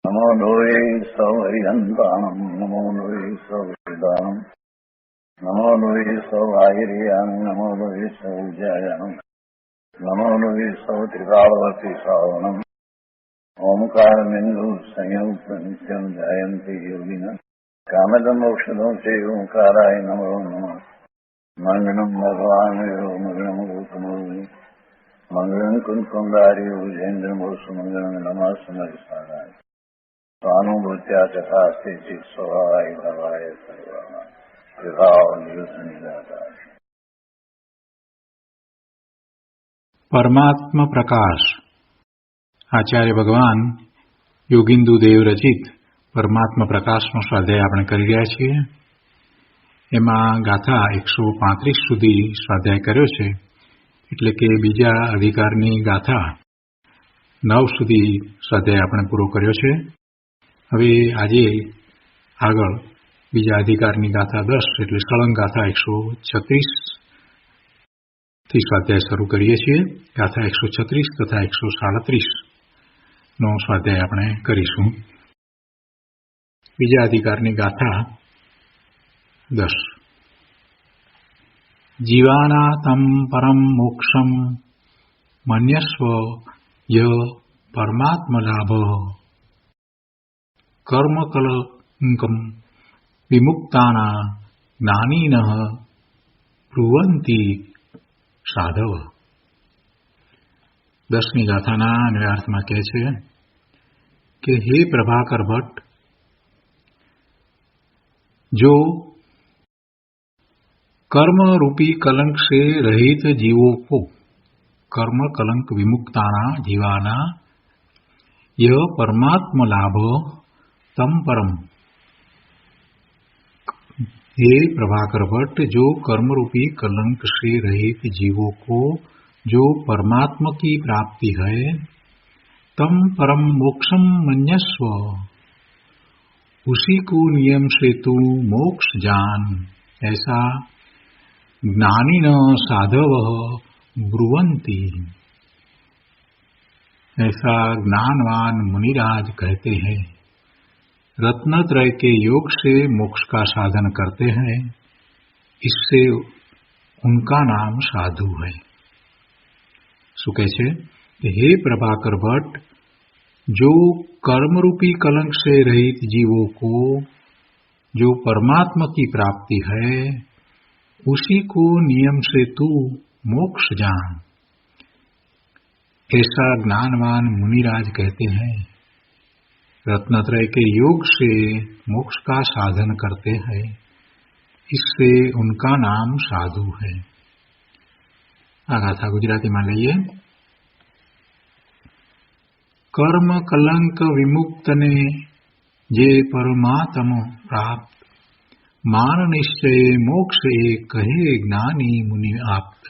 नमो लोये सौहरिहन्ताणम् नमो लोये सौहृदानम् नमो लोये सौभागिर्याम् नमो लोये सौज्यायाम् नमो लोये सौत्रिकालवती श्रावणम् ओंकारमिन्दु संयुक्तं जयन्ति योगिनः कामदमोक्षदं चैवोंकाराय नमो नमः मङ्गलं भगवान् मङ्गलं गौतमोऽग्नि मङ्गलं कुन्कुण्डारि उजेन्द्रमोसुमङ्गलं नमः समरिसाराय स्वानुभूत्या तथास्ति स्वभावाय भवाय सर्वाः विभावनिदाताय। પરમાત્મ પ્રકાશ આચાર્ય ભગવાન યોગિંદુ દેવ રચિત પરમાત્મ પ્રકાશનો સ્વાધ્યાય આપણે કરી રહ્યા છીએ. એમાં ગાથા 135 સુધી સ્વાધ્યાય કર્યો છે, એટલે કે બીજા અધિકારની ગાથા 9 સુધી સ્વાધ્યાય આપણે પૂરો કર્યો છે. હવે આજે આગળ બીજા અધિકારની ગાથા 10 એટલે સળંગ ગાથા 136 થી સ્વાધ્યાય શરૂ કરીએ છીએ. ગાથા 136 તથા 137 નો સ્વાધ્યાય આપણે કરીશું. બીજા અધિકારની ગાથા 10. જીવાના તમ પરમ મોક્ષમ મન્યસ્વ ય પરમાત્મલાભ કર્મકલંકમ વિમુક્તાના જ્ઞાનીનઃ બ્રુવંતિ સાધવ. 10મી ગાથાના અન્વયાર્થમાં કહે છે કે હે પ્રભાકર ભટ્ટ, जो कर्म रूपी कलंक से रहित जीवों को कर्म कलंक विमुक्ताना जीवाना यह परमात्म लाभ तम परम. हे प्रभाकर भट्ट, जो कर्म रूपी कलंक से रहित जीवों को जो परमात्मा की प्राप्ति है तम परम मोक्षम मन्यस्व, उसी को नियम से तू मोक्ष जान, ऐसा ज्ञानी न साधव ब्रुवंती. ऐसा ज्ञानवान मुनिराज कहते हैं. रत्नत्रय के योग से मोक्ष का साधन करते हैं, इससे उनका नाम साधु है. શું કહે છે? हे प्रभाकर भट्ट, जो कर्म रूपी कलंक से रहित जीवों को जो परमात्मा की प्राप्ति है उसी को नियम से तू मोक्ष जान, ऐसा ज्ञानवान मुनिराज कहते हैं. रत्नत्रय के योग से मोक्ष का साधन करते हैं, इससे उनका नाम साधु है. આ ગાથા ગુજરાતીમાં લઈએ. कर्म कलंक विमुक्त ने जे परमात्म प्राप्त मान निश्चय मोक्ष एक कहे ज्ञानी मुनि आप्त.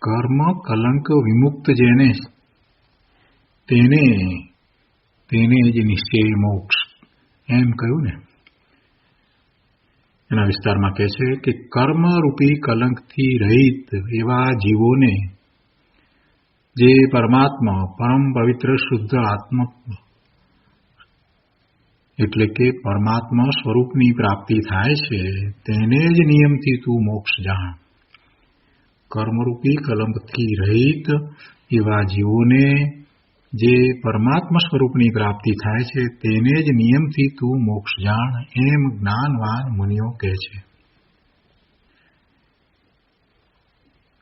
कर्म कलंक विमुक्त जेने तेने तेने जे निश्चय मोक्ष एम कहूं ने. એના વિસ્તારમાં કહે છે કે કર્મ રૂપી કલંકથી રહિત એવા જીવોને જે પરમાત્મા પરમ પવિત્ર શુદ્ધ આત્મ એટલે કે પરમાત્મા સ્વરૂપની પ્રાપ્તિ થાય છે, તેને જ નિયમથી તું મોક્ષ જાણ. કર્મરૂપી કલંકથી રહિત એવા જીવોને જે પરમાત્મા સ્વરૂપની પ્રાપ્તિ થાય છે, તેને જ નિયમથી તું મોક્ષ જાણ, એમ જ્ઞાનવાન મુનિઓ કહે છે.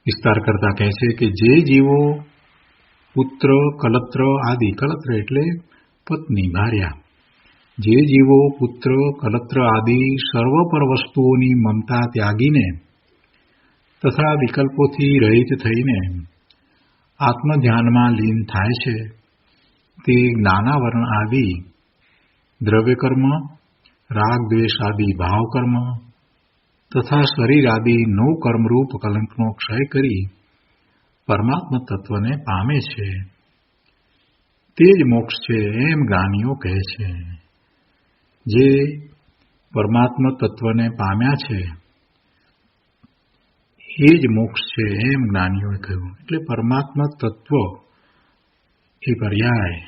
વિસ્તાર કરતા કહે છે કે જે જીવો પુત્ર કલત્ર આદિ, કલત્ર એટલે પત્ની ભાર્યા, જે જીવો પુત્ર કલત્ર આદિ સર્વપર વસ્તુઓની મમતા ત્યાગીને તથા વિકલ્પોથી રહિત થઈને આત્મધ્યાનમાં લીન થાય છે, તે જ્ઞાનાવરણ આદિ દ્રવ્યકર્મ, રાગ દ્વેષ આદિ ભાવકર્મ તથા શરીર આદિ નો કર્મરૂપ કલંકનો ક્ષય કરી પરમાત્મા તત્વને પામે છે, તે જ મોક્ષ છે, એમ જ્ઞાનીઓ કહે છે. જે પરમાત્મા તત્વને પામ્યા છે એ જ મોક્ષ છે, એમ જ્ઞાનીઓએ કહ્યું. એટલે પરમાત્મા તત્વ એ પર્યાય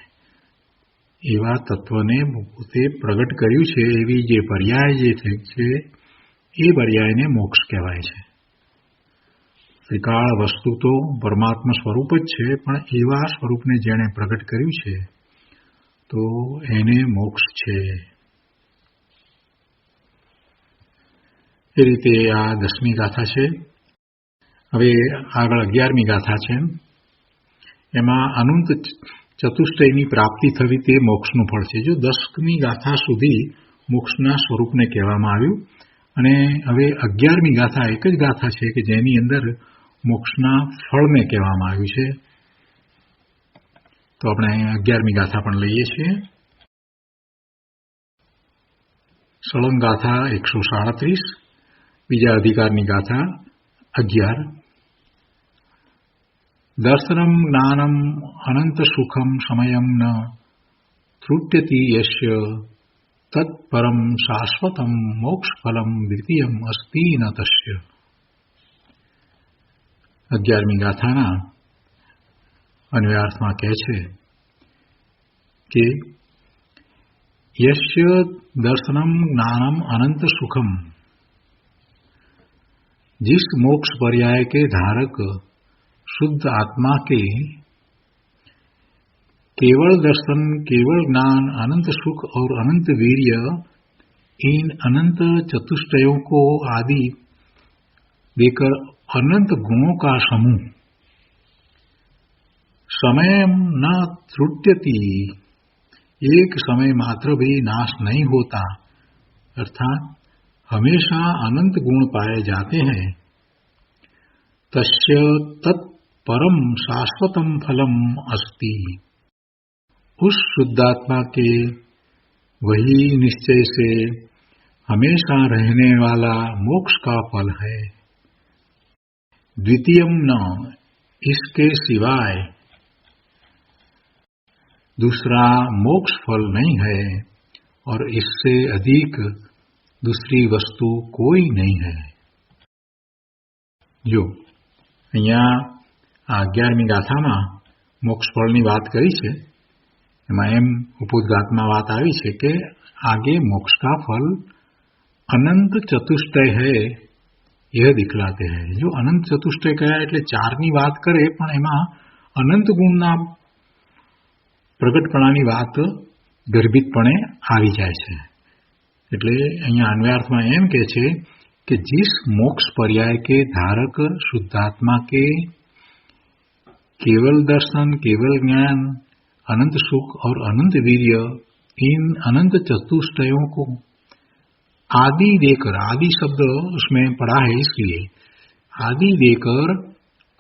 એવા તત્વને પોતે પ્રગટ કર્યું છે એવી જે પર્યાય જે છે એ પર્યાયને મોક્ષ કહેવાય છે. ત્રિકાળ વસ્તુ તો પરમાત્મા સ્વરૂપ જ છે, પણ એવા સ્વરૂપને જેણે પ્રગટ કર્યું છે તો એને મોક્ષ છે. એ રીતે આ 10મી ગાથા છે. હવે આગળ 11મી ગાથા છે. એમાં અનંત ચતુષ્ટયની પ્રાપ્તિ થવી તે મોક્ષનું ફળ છે. જો 10મી ગાથા સુધી મોક્ષના સ્વરૂપને કહેવામાં આવ્યું અને હવે 11મી ગાથા એક જ ગાથા છે કે જેની અંદર મોક્ષના ફળને કહેવામાં આવ્યું છે. તો આપણે 11મી ગાથા પણ લઈએ છીએ. સળંગ ગાથા 137, બીજા અધિકારની ગાથા 11. દર્શનમ જ્ઞાનમ અનંત સુખમ સમયમ ન ત્રુટ્યતિ યસ્ય તત્પરમ શાશ્વતમ મોક્ષફલમ દ્વિતીયમ અસ્તિ ન તસ્ય. 11મી ગાથાના અન્વયાર્થમાં કહે છે કે यस्य दर्शनम ज्ञानम अनंत सुखम, जिस मोक्ष पर्याय के धारक शुद्ध आत्मा के केवल दर्शन, केवल ज्ञान, अनंत सुख और अनंत वीर्य, इन अनंत चतुष्टयों को आदि देकर अनंत गुणों का समूह समय न त्रुट्यति, एक समय मात्र भी नाश नहीं होता, अर्थात हमेशा अनंत गुण पाए जाते हैं. तस्य तत्परम शाश्वतम फलम अस्ति, उस शुद्धात्मा के वही निश्चय से हमेशा रहने वाला मोक्ष का फल है. द्वितीयम न, इसके सिवाय दूसरा मोक्ष फल नहीं है और इससे अधिक दूसरी वस्तु कोई नहीं है. जो અહીંયા આ 11મી ગાથામાં મોક્ષ ફળની વાત કરી છે, એમાં એમ ઉપોદ્ઘાતમાં વાત આવી છે કે आगे मोक्ष का फल अनंत चतुष्टय है यह दिखलाते हैं. जो अनंत चतुष्टय कया એટલે 4ની વાત કરે પણ એમાં અનંત ગુણના પ્રગટપણાની વાત ગર્ભિતપણે આવી જાય છે. એટલે અહીંયા અન્વયાર્થમાં એમ કહે છે कि जिस मोक्ष पर्याय के धारक शुद्धात्मा के केवल दर्शन, केवल ज्ञान, अनंत सुख और अनंत वीर्य, इन अनंत चतुष्टयों को आदि देकर, आदि शब्द उसमें पड़ा है इसलिए आदि देकर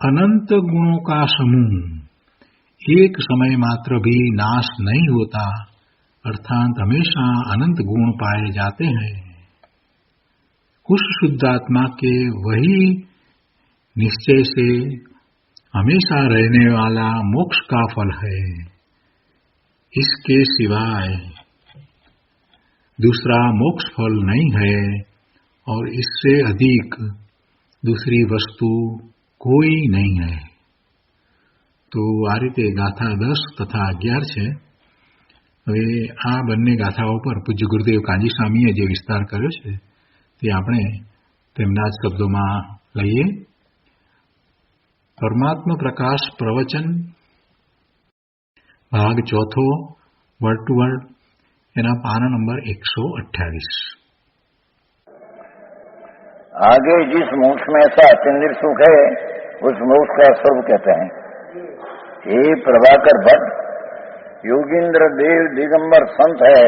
अनंत गुणों का समूह एक समय मात्र भी नाश नहीं होता, अर्थात हमेशा अनंत गुण पाए जाते हैं. उस शुद्धात्मा के वही निश्चय से हमेशा रहने वाला मोक्ष का फल है. इसके सिवाय दूसरा मोक्ष फल नहीं है और इससे अधिक दूसरी वस्तु कोई नहीं है. तो आ रीते गाथा 10 तथा 11 છે. હવે આ બંને ગાથાઓ પર પૂજ્ય ગુરુદેવ કાંજી સ્વામીએ જે વિસ્તાર કર્યો છે તે આપણે તેમના જ શબ્દોમાં લઈએ. પરમાત્મા પ્રકાશ પ્રવચન ભાગ 4 વર્ડ ટુ વર્ડ, એના પાના નંબર 128. आगे जिस मोक्ष में ऐसा अतीन्द्रिय सुख है उस मोक्ष का स्वरूप कहते हैं. ये प्रभाकर भट्ट योगींद्र देव दिगंबर संत है,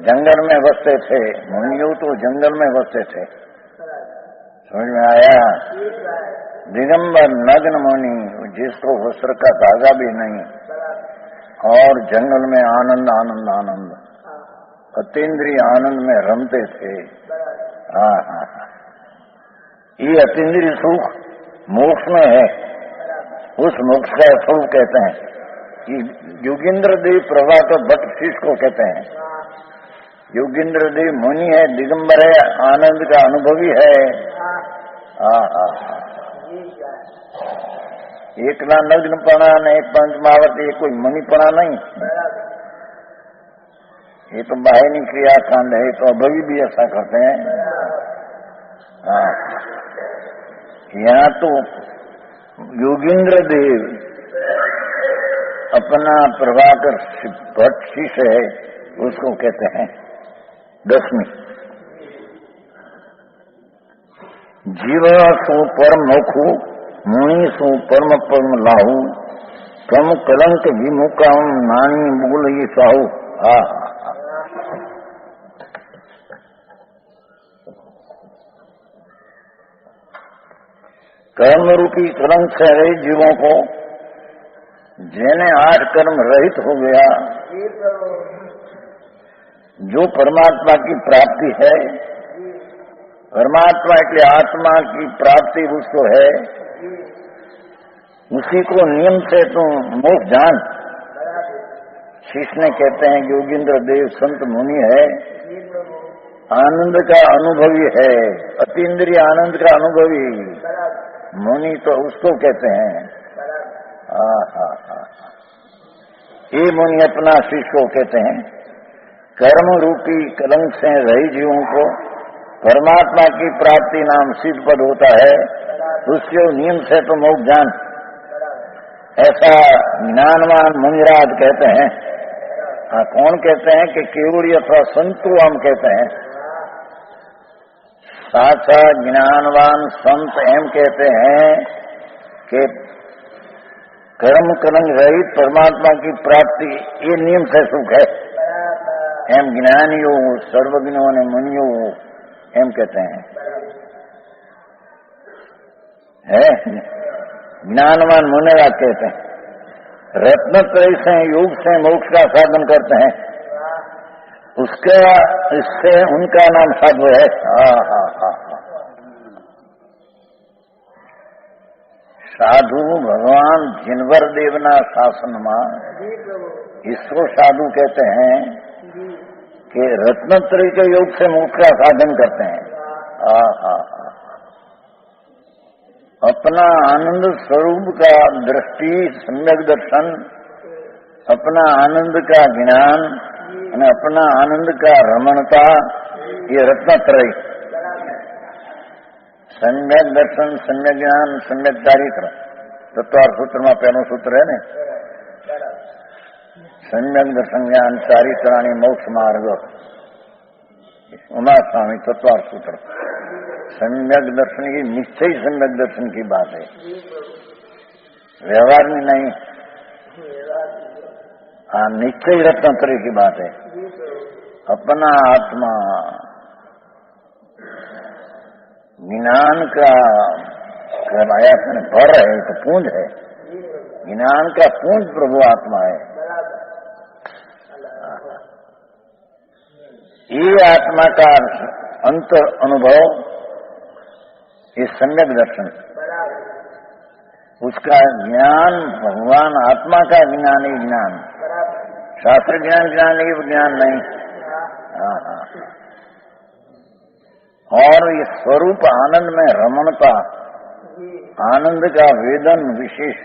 जंगल में बसते थे. मुनियों तो जंगल में बसते थे, समझ में आया. दिगंबर नग्न मुनि, जिसको वस्त्र का धागा भी नहीं, और जंगल में आनंद आनंद आनंद अतीन्द्रिय आनंद में रमते थे. हाँ हाँ, ये अतीन्द्रिय सुख मोक्ष में है, उस मोक्ष का स्वरूप कहते हैं. कि योगींद्र देव प्रभाकर भट्ट शिष्य को कहते हैं. योगींद्र देव मुनि है, दिगंबर है, आनंद का अनुभवी है. एकला नग्नपणा ने पंचमावती कोई मुनिपणा नहीं, ये तो बाहिनी क्रियाकांड है, तो अभी भी ऐसा करते हैं। हाँ, यहाँ तो योगींद्र देव अपना प्रभाकर भट्ट शिष्य है, उसको कहते हैं 10वीं। जीव सु परम नोखू, मुनि सु परम परम लाहू, कम कलंक विमुकाम नानी मूल ही साहू। कर्म रूपी कलंक से रहित जीवों को, जिन्हें 8 कर्म रहित हो गया, जो परमात्मा की प्राप्ति है, परमात्मा के आत्मा की प्राप्ति उसको है, उसी को नियम से तुम मोक्ष जान। शिष्य ने कहते हैं योगींद्र देव संत मुनि है, आनंद का अनुभवी है, अतीन्द्रिय आनंद का अनुभवी मुनि, तो उसको कहते हैं। ये मुनि अपना शिष्य को कहते हैं। कर्म रूपी कलंक से रही जीवों को परमात्मा की प्राप्ति नाम सिद्ध पद होता है, उसके नियम से तो मोक्ष जान, ऐसा ज्ञानवान मुनिराज कहते हैं। कौन कहते हैं कि केवड़ी अथवा संतु हम कहते हैं। साचा ज्ञानवान संत एम कहते हैं कि कर्म कलंक रहित परमात्मा की प्राप्ति ये नियम से सुख है। एम ज्ञानियों सर्वज्ञों ने मुनियों एम कहते हैं। ज्ञानवान मुनिराज कहते हैं। रत्नत्रय से योग से मोक्ष का साधन करते हैं, उसका इससे उनका नाम साधु है। साधु भगवान जिनवर देवना शासन में, इसको साधु कहते हैं कि रत्नत्रय के योग से मोक्ष का साधन करते हैं। अपना आनंद स्वरूप का दृष्टि सम्यक दर्शन, अपना आनंद का ज्ञान और अपना आनंद का रमणता, ये रत्नत्रय। सम्यक दर्शन, सम्यक ज्ञान, सम्यक चारित्र, तत्वार्थ सूत्र में पहला सूत्र है ने। सम्यक दर्शन ज्ञान चारित्राणी मोक्ष मार्ग, उमा स्वामी तत्वार्थ सूत्र। सम्यक दर्शन की निश्चय सम्यक दर्शन की बात है, व्यवहार में नहीं। निश्चय रत्नत्रय की बात है। अपना आत्मा ज्ञान का करवाया भर है, तो पूंज है, ज्ञान का पूंज प्रभु आत्मा है। ये आत्मा का अंतर अनुभव, ये सम्यक दर्शन, उसका ज्ञान भगवान आत्मा का ज्ञान ही ज्ञान, शास्त्र ज्ञान ज्ञान ही ज्ञान नहीं। और ये स्वरूप आनंद में रमणता, आनंद का वेदन विशेष,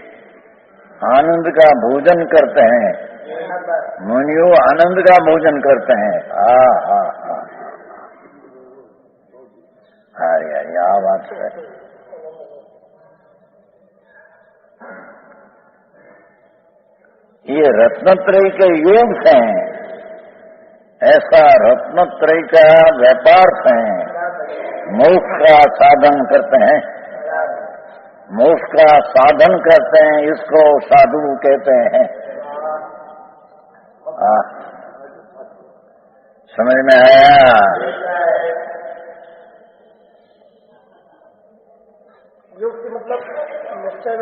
आनंद का भोजन करते हैं मुनियों, आनंद का भोजन करते हैं। अरे क्या बात है। ये रत्नत्रय के योग से हैं, ऐसा रत्नत्रय का व्यापार से मोक्ष का साधन करते हैं, मोक्ष का साधन करते हैं, इसको साधु कहते हैं। समझ में आया? योग की मतलब निश्चय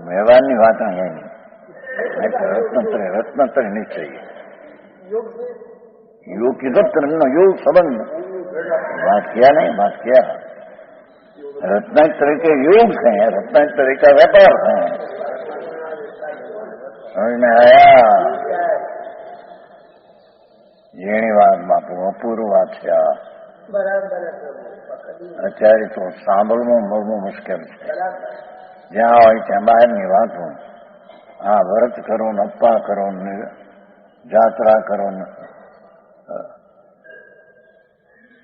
व्यवहार नहीं बात है, रत्नत्रय निश्चय योग की योग संबंध बात किया नहीं, बात किया। रत्नत्रय के योग से है, रत्नत्रय का व्यापार है। समझ में आया? येणी बात बापू अपूर्व बात છે। અત્યારે તો સાંભળવું મળવું મુશ્કેલ છે। જ્યાં હોય ત્યાં બહારની વાતો, આ વ્રત કરો ને અપ્પા કરો ને यात्रा करो न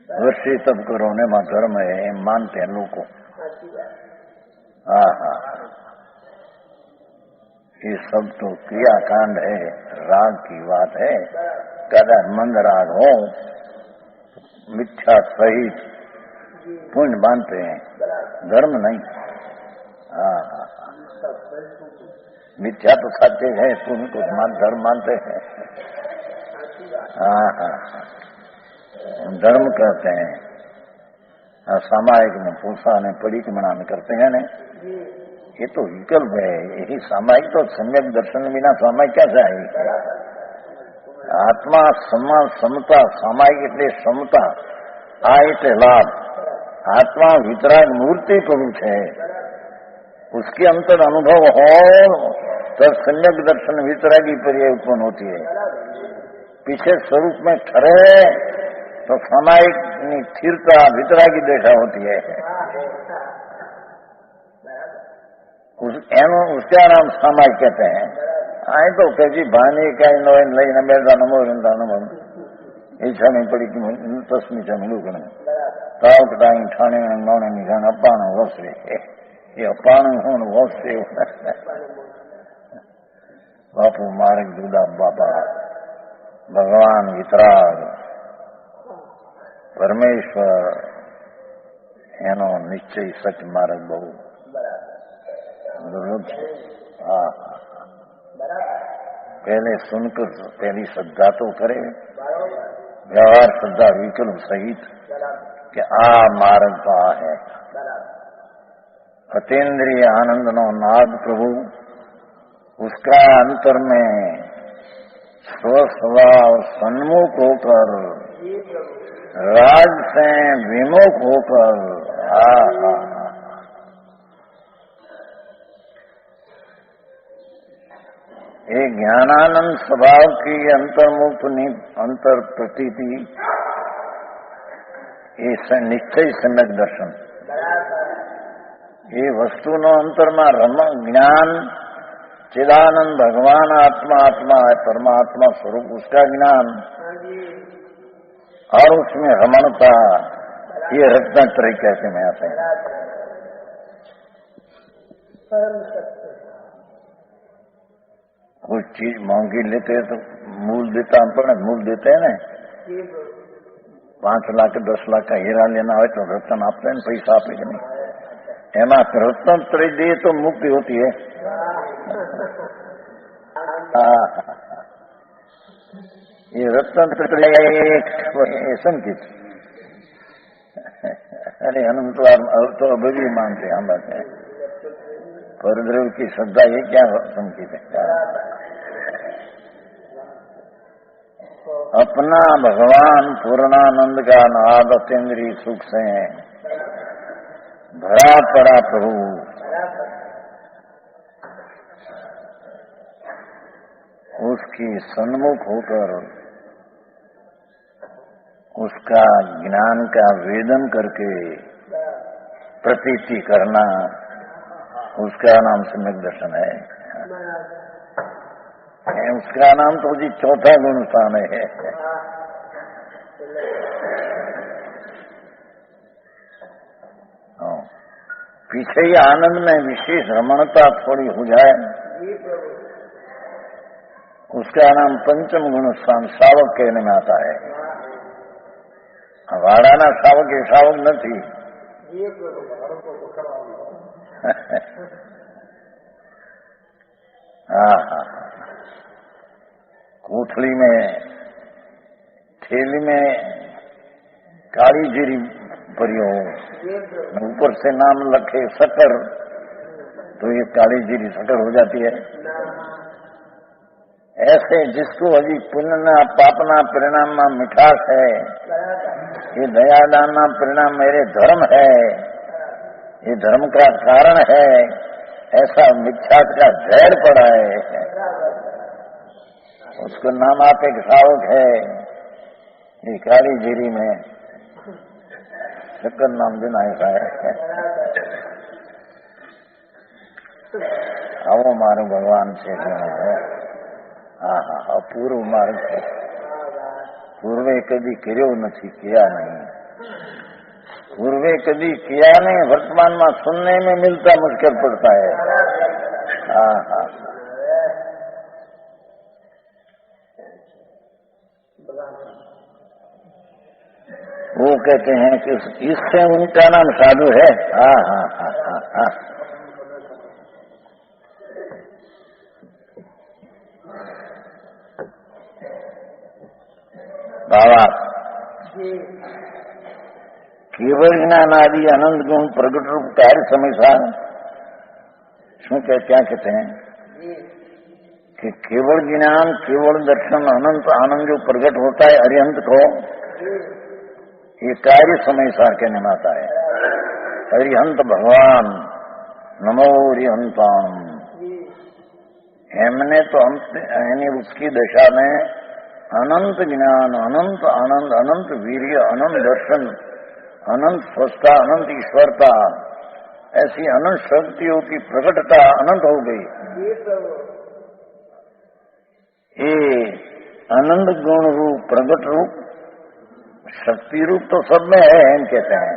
वर्षी तब करो ने मां धर्म है एम मानते हैं लोग को। हाँ हाँ, ये सब तो क्रियाकांड है, राग की बात है। कदा मंद राग हो मिथ्या सहित पुण्य मानते हैं, धर्म नहीं। हाँ हाँ, मिथ्या तो सत्य है, पुण्य को धर्म मानते हैं। हाँ हाँ, धर्म कहते हैं। सामायिक में पूछा ने परिक्रमा में करते हैं ने, ये तो विकल्प है। यही सामायिक तो सम्यक दर्शन बिना सामायिक क्या चाहिए? आत्मा समा समता, सामायिक એટલે समता, આ એટલે લાભ। आत्मा वितराग मूर्ति प्रभु है, उसके अंतर अनुभव हो तब सम्यक दर्शन वितरागी पर्याय उत्पन्न होती है। पीछे स्वरूप में ठहरे तो सामायिक स्थिरता वितरागी दशा होती है। उसका नाम सामायिक कहते हैं। आए तो कैसी भानी का लઈને બેઠા નમો નમો ઈચ્છા નહીં પડી તસ્મી છે મિલું ગણે તાવ કટાઈ ઠાણે નોણે નિશાન અપાણ વસરે એ અપાણ હું વસરે બાપુ માર્ગ જુદા બાપા ભગવાન વિતરાગ પરમેશ્વર એનો નિશ્ચય સચ માર્ગ બહુ दुर्लभ है। हाँ, पहले सुनकर पहली श्रद्धा तो करे, व्यवहार श्रद्धा विकल्प सहित कि आ मार्ग तो आ है। अतीन्द्रिय आनंद नो नाद प्रभु, उसका अंतर में स्वस्वभाव सन्मुख होकर राज से विमुख होकर ये ज्ञानानंद स्वभाव की अंतर्मुक्त अंतर प्रतीति, ये निश्चय सम्यक दर्शन, ये वस्तु नो अंतर में रम ज्ञान चिदानंद भगवान आत्मा आत्मा है, परमात्मा स्वरूप उसका ज्ञान और उसमें रमणता, ये रत्नत्रय कहते में आते हैं। कुछ चीज महंगी लेते हैं तो मूल देता मूल देते हैं ना। 5 लाख 10 लाख का हीरा लेना हो तो रत्न आपते हैं, पैसा आपे कि नहीं? एमा रत्न त्रय दे तो मुक्ति होती है। ये रत्न त्रय संकित अरे अनंतवार तो अभी मानते हम बात है, परद्रव्य की श्रद्धा ये क्या संकेत है? अपना भगवान पूर्णानंद का नाद अतीन्द्रिय सुख से भरा पड़ा प्रभु, उसकी सन्मुख होकर उसका ज्ञान का वेदन करके प्रतीति करना, उसका नाम सम्यक दर्शन है। उसका नाम तो जी चौथा गुण स्थान है। पीछे ही आनंद में विशेष रमणता थोड़ी हो जाए, उसका नाम पंचम गुण स्थान सावक कहने में आता है। वाड़ाना सावक ये सावक नहीं। हाँ हाँ, कोठली में थैली में काली जीरी भरी हो, ऊपर से नाम लखे शक्कर, तो ये काली जीरी शक्कर हो जाती है। ऐसे जिसको अभी पुण्य पापना परिणाम में मिठास है, ये दयादान परिणाम मेरे धर्म है, ये धर्म का कारण है, ऐसा मिथ्या का जहर पड़ा है, उसको नाम आप एक सावक है। ये काली जीरी में शक्कर नाम देना ऐसा है। आओ मारो भगवान से है, હા હા અપૂર્વ માર્ગ છે. પૂર્વે કદી કર્યો નથી, किया नहीं. पूर्वे कभी किया नहीं, वर्तमान में सुनने में मिलता मुश्किल पड़ता है. हाँ हाँ वो कहते हैं कि इससे उनका नाम साधु है. हाँ हाँ हाँ हाँ हाँ. बाबा केवल ज्ञान आदि आनंद गुण प्रगट रूप कार्य समय सार શું क्या कहते हैं कि केवल ज्ञान केवल दर्शन अनंत आनंद जो प्रकट होता है अरिहंत को, ये कार्य समय सार कहने में आता है. अरिहंत भगवान नमो अरिहंताम. हमने तो यानी उसकी दशा में अनंत ज्ञान, अनंत आनंद, अनंत वीर्य, अनंत दर्शन, अनंत स्वस्थता, अनंत ईश्वरता, ऐसी अनंत शक्तियों की प्रकटता अनंत हो गई. ये अनंत गुण रूप प्रकट रूप शक्ति रूप तो सब में है, हम कहते हैं.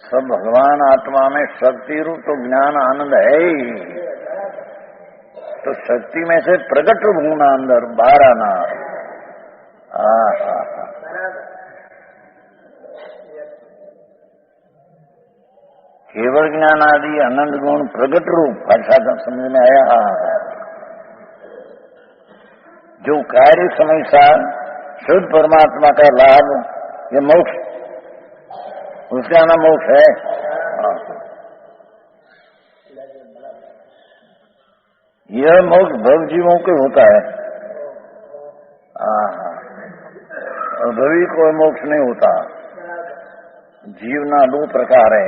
सब भगवान आत्मा में शक्ति रूप तो ज्ञान आनंद है ही. तो शक्ति में से प्रकट रूप होना अंदर बाहर आना. केवल ज्ञान आदि आनंद गुण प्रकट रूप भाषा का समझ में आया. जो कार्य समय सार शुद्ध परमात्मा का लाभ, ये मोक्ष, उसका नाम मोक्ष है. यह मोक्ष भव जीवों के होता है. और भवी कोई मोक्ष नहीं होता. जीवना दो प्रकार है.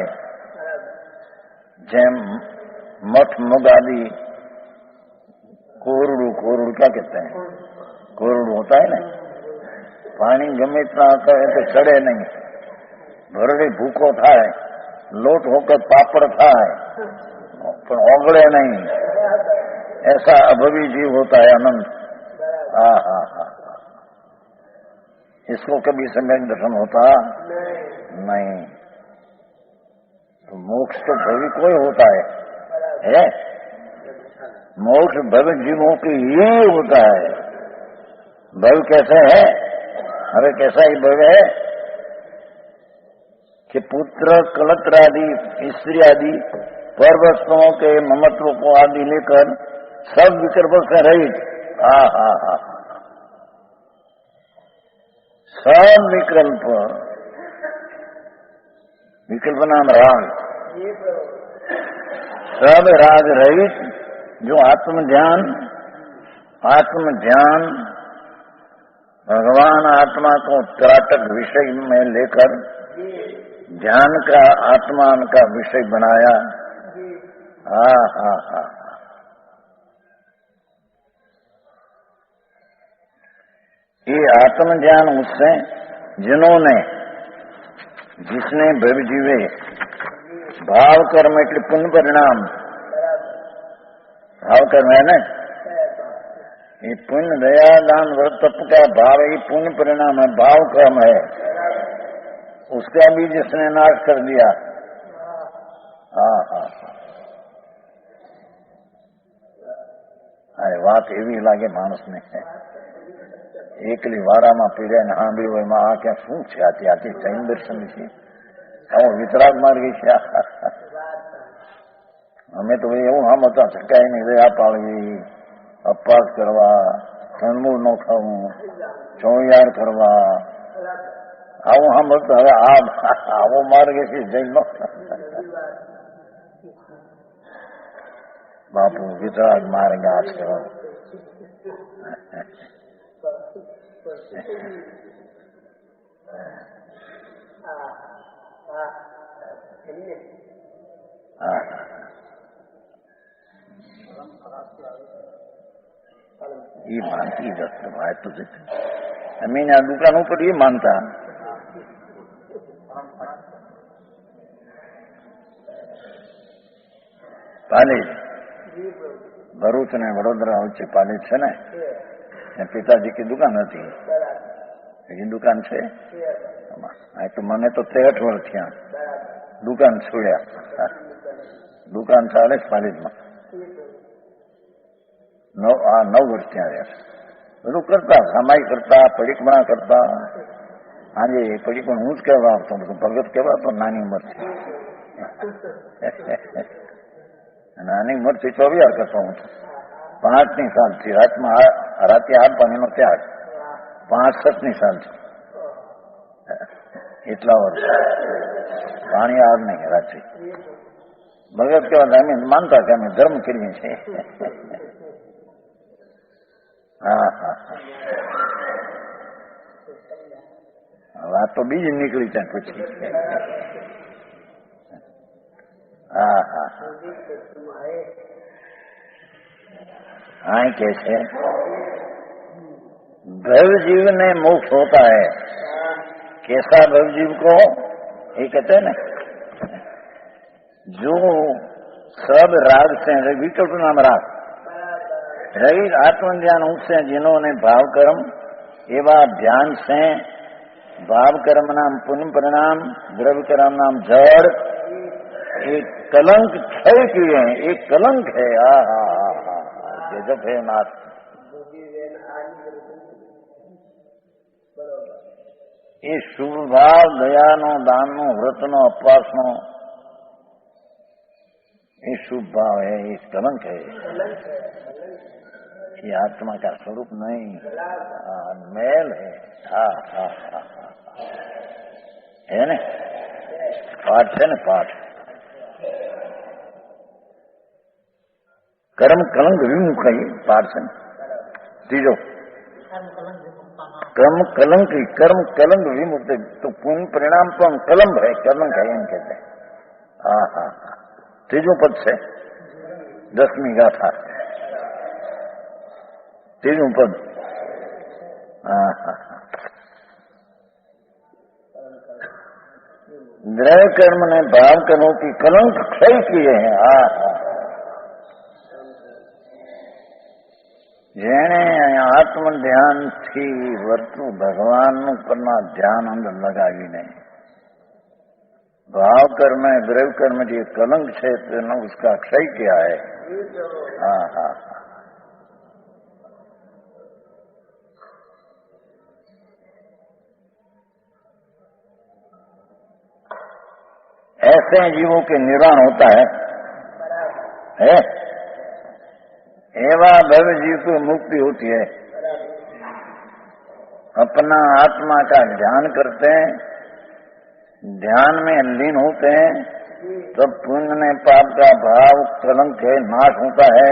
जैम मठ मग आदि कोरडू, कोरडू क्या कहते हैं, कोरडू होता है ना, पानी गमे इतना आता है तो चढ़े नहीं, भरड़े भूखो थाय, लोट होकर पापड़ थाय पर ओगड़े नहीं, ऐसा अभवी जीव होता है अनंत. हाँ हाँ हाँ. इसको कभी सम्यक दर्शन होता नहीं. तो मोक्ष तो भवी कोई होता है? मोक्ष भव जीवों की ही होता है. भव कैसे है? अरे कैसा ही भव है कि पुत्र कलत्र आदि स्त्री आदि पर वस्तुओं के ममत्व को आदि लेकर सब विकल्पों से रहित. हा हा हा. सब विकल्प नाम राग, सब राग रहित जो आत्मज्ञान भगवान आत्मा को त्राटक विषय में लेकर ज्ञान का आत्मा का विषय बनाया. हा हा हा. ये आत्मज्ञान उससे जिसने भव जीवे भाव कर्म એટલે पुण्य परिणाम, भाव कर्म है ना, ये पुण्य दया दान व्रत तप का भाव ही पुण्य परिणाम है, भाव कर्म है. उसका भी जिसने नाश कर दिया. हाँ हाँ. अरे बात एवी लागे मानस ने એકલી વારામાં પીડ્યા ને સાંભળ્યું એમાં આ ક્યાં શું છે? આથી જૈન દર્શન છે, આવો વિતરાગ માર્ગી છે. અમે તો ભાઈ એવું આમ હતા, છકાય નહીં, દયા પાળવી, અપવાસ કરવા, કંદમૂળ ન ખાવું, ચોયાર કરવા, આવું સાંભળતા. હવે આવો માર્ગ છે જૈન નો. બાપુ વિતરાગ માર્ગ આ છે. ये मानती डॉक्टर भाई तो अमीन आ दुकानों पर ये मानता. पहले ભરૂચ ને વડોદરા વચ્ચે પાલિત છે ને, પિતાજી की दुकान હતી, એ દુકાન છે. તો મને તો 63 વર્ષ થયા દુકાન છોડ્યા. દુકાન ચાલે જ પાલિતમાં. 9 વર્ષ ત્યાં રહ્યા. બધું કરતા, સામાઈ કરતા, પડીકમણા કરતા. આજે પડીકમણ હું જ કહેવા આવતો, બધું ભગત કહેવાતો નાની ઉંમરથી. નાની ઉંમરથી 24 કરતો હું. 5ની સાલથી રાતે 8 પાણીનો ત્યાગ. 65ની સાલથી એટલા વર્ષ પાણી આગ નહીં રાત્રે. ભગત કહેવાતા અમે માનતા કે અમે ધર્મ કરીએ છીએ. હા હા વાત તો બીજી નીકળી ત્યાં પછી. હા હા हाँ कैसे भव जीव ने मोक्ष होता है. कैसा भव जीव को ये कहते हैं ना, जो सब राग से विकल्प नाम राग रही आत्मज्ञान से जिन्होंने भाव कर्म एवं ध्यान से भाव कर्म नाम पुण्य परिणाम द्रव्य कर्म नाम जड़ एक कलंक क्षय किए हैं. एक कलंक है. हा हा हा हा गजब है नाथ. એ શુભ ભાવ, દયાનો, દાનનો, વ્રતનો, અપવાસનો ये शुभ भाव है, ये कलंक है. ये आत्मा का स्वरूप नहीं, मैल है. हाँ हाँ हाँ है ने पाठ है ने पाठ. कर्म कलंक विमुख है पाठ है. तीजो कर्म कलंक विमुक्त. तो पुण्य परिणाम तो कलंक है, कलंक है एम कहते हैं. हाँ हाँ हाँ तीजो पद से 10મી गाथा तीजो पद. हाँ हाँ द्रव्य कर्म ने भाव कर्मों की कलंक क्षय किए हैं. हाँ हाँ જેણે આત્મ ધ્યાનથી વર્તું ભગવાનનું પરના ધ્યાન અંદર લગાવીને भाव कर्म है, द्रव्य कर्म जो कलंक है तो उसका क्षय किया है. हाँ हाँ ऐसे जीवों के निर्वाण होता है. एवं भव्य जीव को मुक्ति होती है. अपना आत्मा का ध्यान करते हैं, ध्यान में लीन होते हैं, तब पुण्य ने पाप का भाव कलंक है नाश होता है.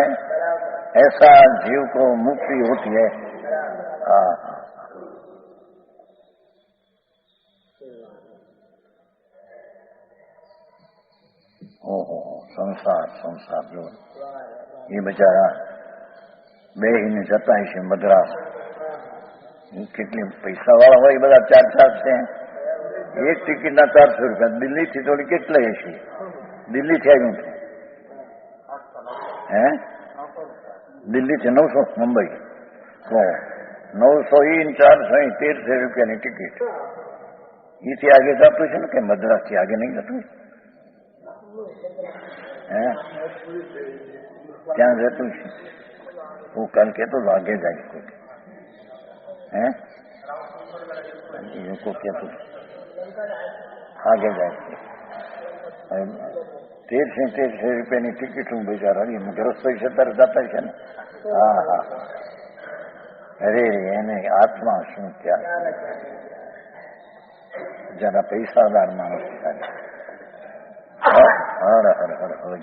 ऐसा जीव को मुक्ति होती है. ओहो संसार जो ये बेचारा બેહીને જતા છે મદ્રાસ. કેટલી પૈસા વાળા હોય બધા 4 છે. એક ટિકિટના 400 રૂપિયા. દિલ્હીથી થોડી કેટલા હશે? દિલ્હીથી આવ્યું છે હે? દિલ્હીથી 900 મુંબઈ. 900 ઈ 400 1300 રૂપિયાની ટિકિટ. એથી આગે જતું છે ને કે મદ્રાસથી આગે નહીં જતું હે? ત્યાં જતું છે. હું કાલ કહેતો તો આગે જાય કોઈ હે લોકો કહેતું આગે જાય. 1300 રૂપિયાની ટિકિટ હું બિચારા રસોઈ છતાં જતા છે ને. હા હા અરે એને આત્મા શું ક્યાં જરા પૈસાદાર માણસ થાય. હર હર હર હર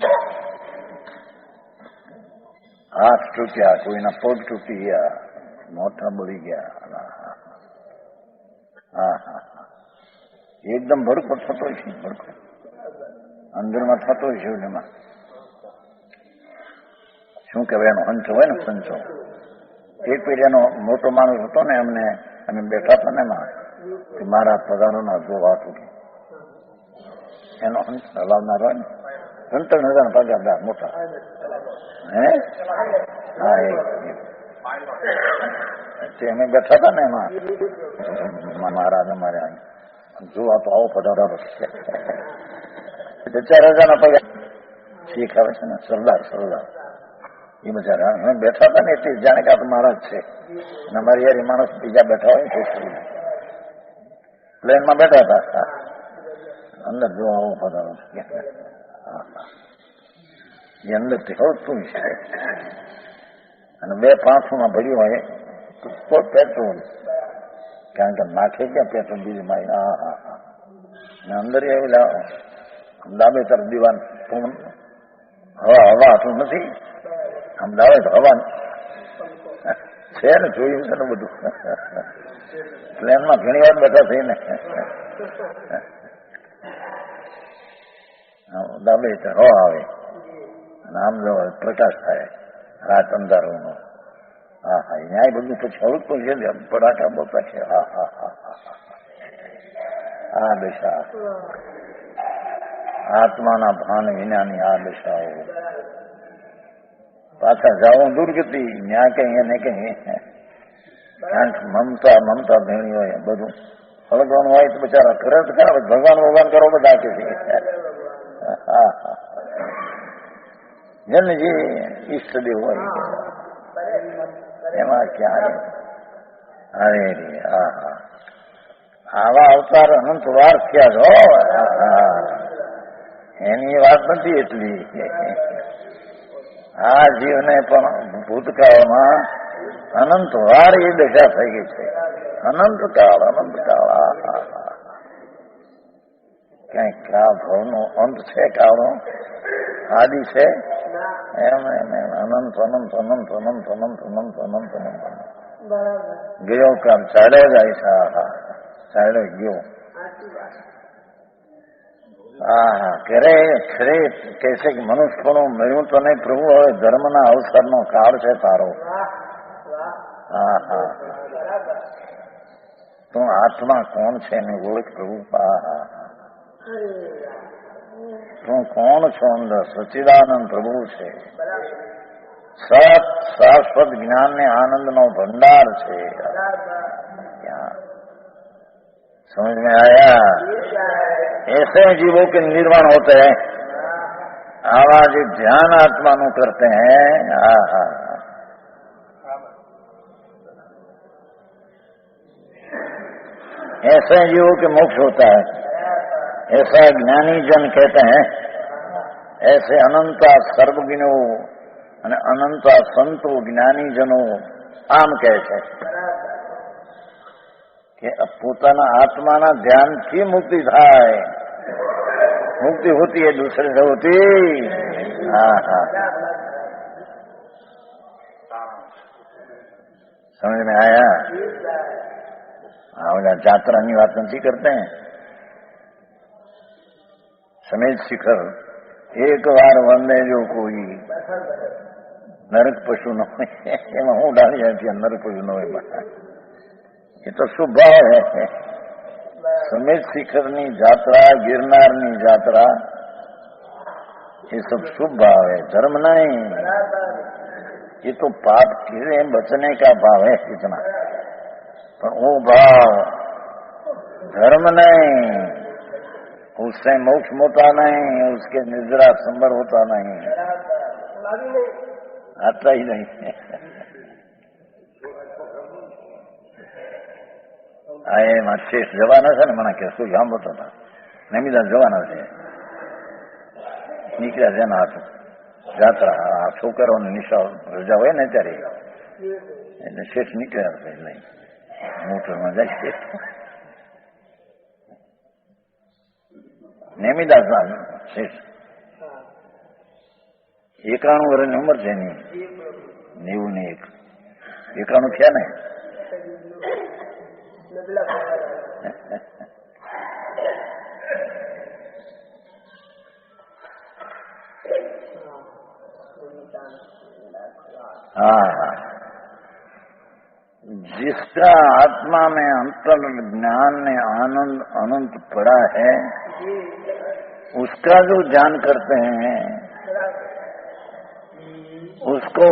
હાથ તૂટ્યા, કોઈના પગ તૂટી ગયા, મોઢા બળી ગયા. હા હા એકદમ ભડકો થતો છે. ભડકો અંદરમાં થતો છે. એમાં શું કહેવાય એનો હંચો હોય ને સંચો. એક પેઢીનો મોટો માણસ હતો ને અમને અમે બેઠા હતા ને એમાં કે મારા પગારોના જો વાત ઉઠી એનો હંચ હલાવનાર હોય ને 3,000 પગારદાર મોટા હે હા અમે બેઠા હતા ને એમાં મહારાજ અમારે જો આ તો આવો પધારો 4,000 પગાર શીખ આવે છે ને સરદાર એ બચારા અમે બેઠા હતા ને એટલે જાણે કે આ તો મહારાજ છે અને અમારી યાર માણસ બીજા બેઠા હોય પ્લેનમાં બેઠા હતા અંદર જો આવો પધારો એ અંદરથી હોતું છે અને 2 500માં ભર્યું હોય તો પેટ્રોલ કારણ કે નાખે ક્યાં પેટ્રોલ બીજી માં ને અંદર એવું ડાબે તરફ દીવાન હવા આટલું નથી આમ ડાબે તો હવા છે ને જોયું છે ને બધું પ્લેનમાં ઘણી વાર બેઠા થઈને ડાબે હવા આવે અને આમ જો પ્રકાશ થાય રાત અંધારોનો હા ન્યાય બધું પછી હળતું છે પડાકા બોતા છે આ દશા આત્માના ભાન વિનાની આ દશાઓ પાછા જાઓ દુર્ગતિ ન્યા કઈ એને કઈ મમતા ભેણી હોય બધું હળગવાનું હોય તો બચારા કરે તો ખરા ભગવાન કરો બધા કે છે જેને જે ઈષ્ટદેવ હોય એમાં ક્યાં અરે આવા અવતાર અનંત વાર થયા છો એની વાત નથી એટલી આ જીવને પણ ભૂતકાળમાં અનંત વાર એ દશા થઈ ગઈ છે અનંતકાળ ક્યાંક આ ભાવનો અંત છે કાળનો આદિ છે એમ અનંત ગયો કામ ચાલ્યો જાય છે ચાલ્યો ગયો ખરે કહેશે કે મનુષ્યપણું મળ્યું તો નહીં પ્રભુ હવે ધર્મના અવસરનો કાળ છે તારો તું આત્મા કોણ છે એની ઓળખ પ્રભુ તું કોણ છો અંદર સચ્ચિદાનંદ પ્રભુ છે સત શાશ્વત જ્ઞાન ને आनंद નો भंडार છે समझ में आया ऐसे जीवों के निर्माण होते हैं आवा जो ध्यान आत्मा नु करते हैं ऐसे जीवों के मोक्ष होता है ऐसा ज्ञानी जन कहते हैं ऐसे अनंता सर्वज्ञो અને અનંતા સંતો જ્ઞાનીજનો આમ કહે છે કે પોતાના આત્માના ધ્યાનથી મુક્તિ થાય મુક્તિ હોતી है दूसरे से होती समझ में आया બધા જાત્રાની વાત નથી કરते हैं समेत शिखर एक बार वंदे जो कोई नरक पशु न हो એમાં હું ડાળી જાય નરક પશુ ન હોય એ તો શુભ ભાવ है समेत शिखરની यात्रा गिरनाરની यात्रा ये सब शुभ भाव है धर्म नहीं ये तो पाप के बचने का भाव है इतना पर वो भाव धर्म नहीं उससे मोक्ष होता नहीं उसके निद्रा संबर होता नहीं आता ही नहीं એમાં શેષ જવાના છે ને મને કે શું સાંભળતો હતા નમિદાસ જવાના છે નીકળ્યા છે ને હાથું જાત્રા આ છોકરાઓને નિશાળ રજા હોય ને ત્યારે એટલે શેષ નીકળ્યા છે એટલે મોટરમાં જાય છે નેમિદાસ શેષ 91 વર્ષની ઉંમર છે એની 91 91 થયા ને हाँ जिसका आत्मा में अंतर ज्ञान में आनंद अनंत पड़ा है उसका जो ध्यान करते हैं उसको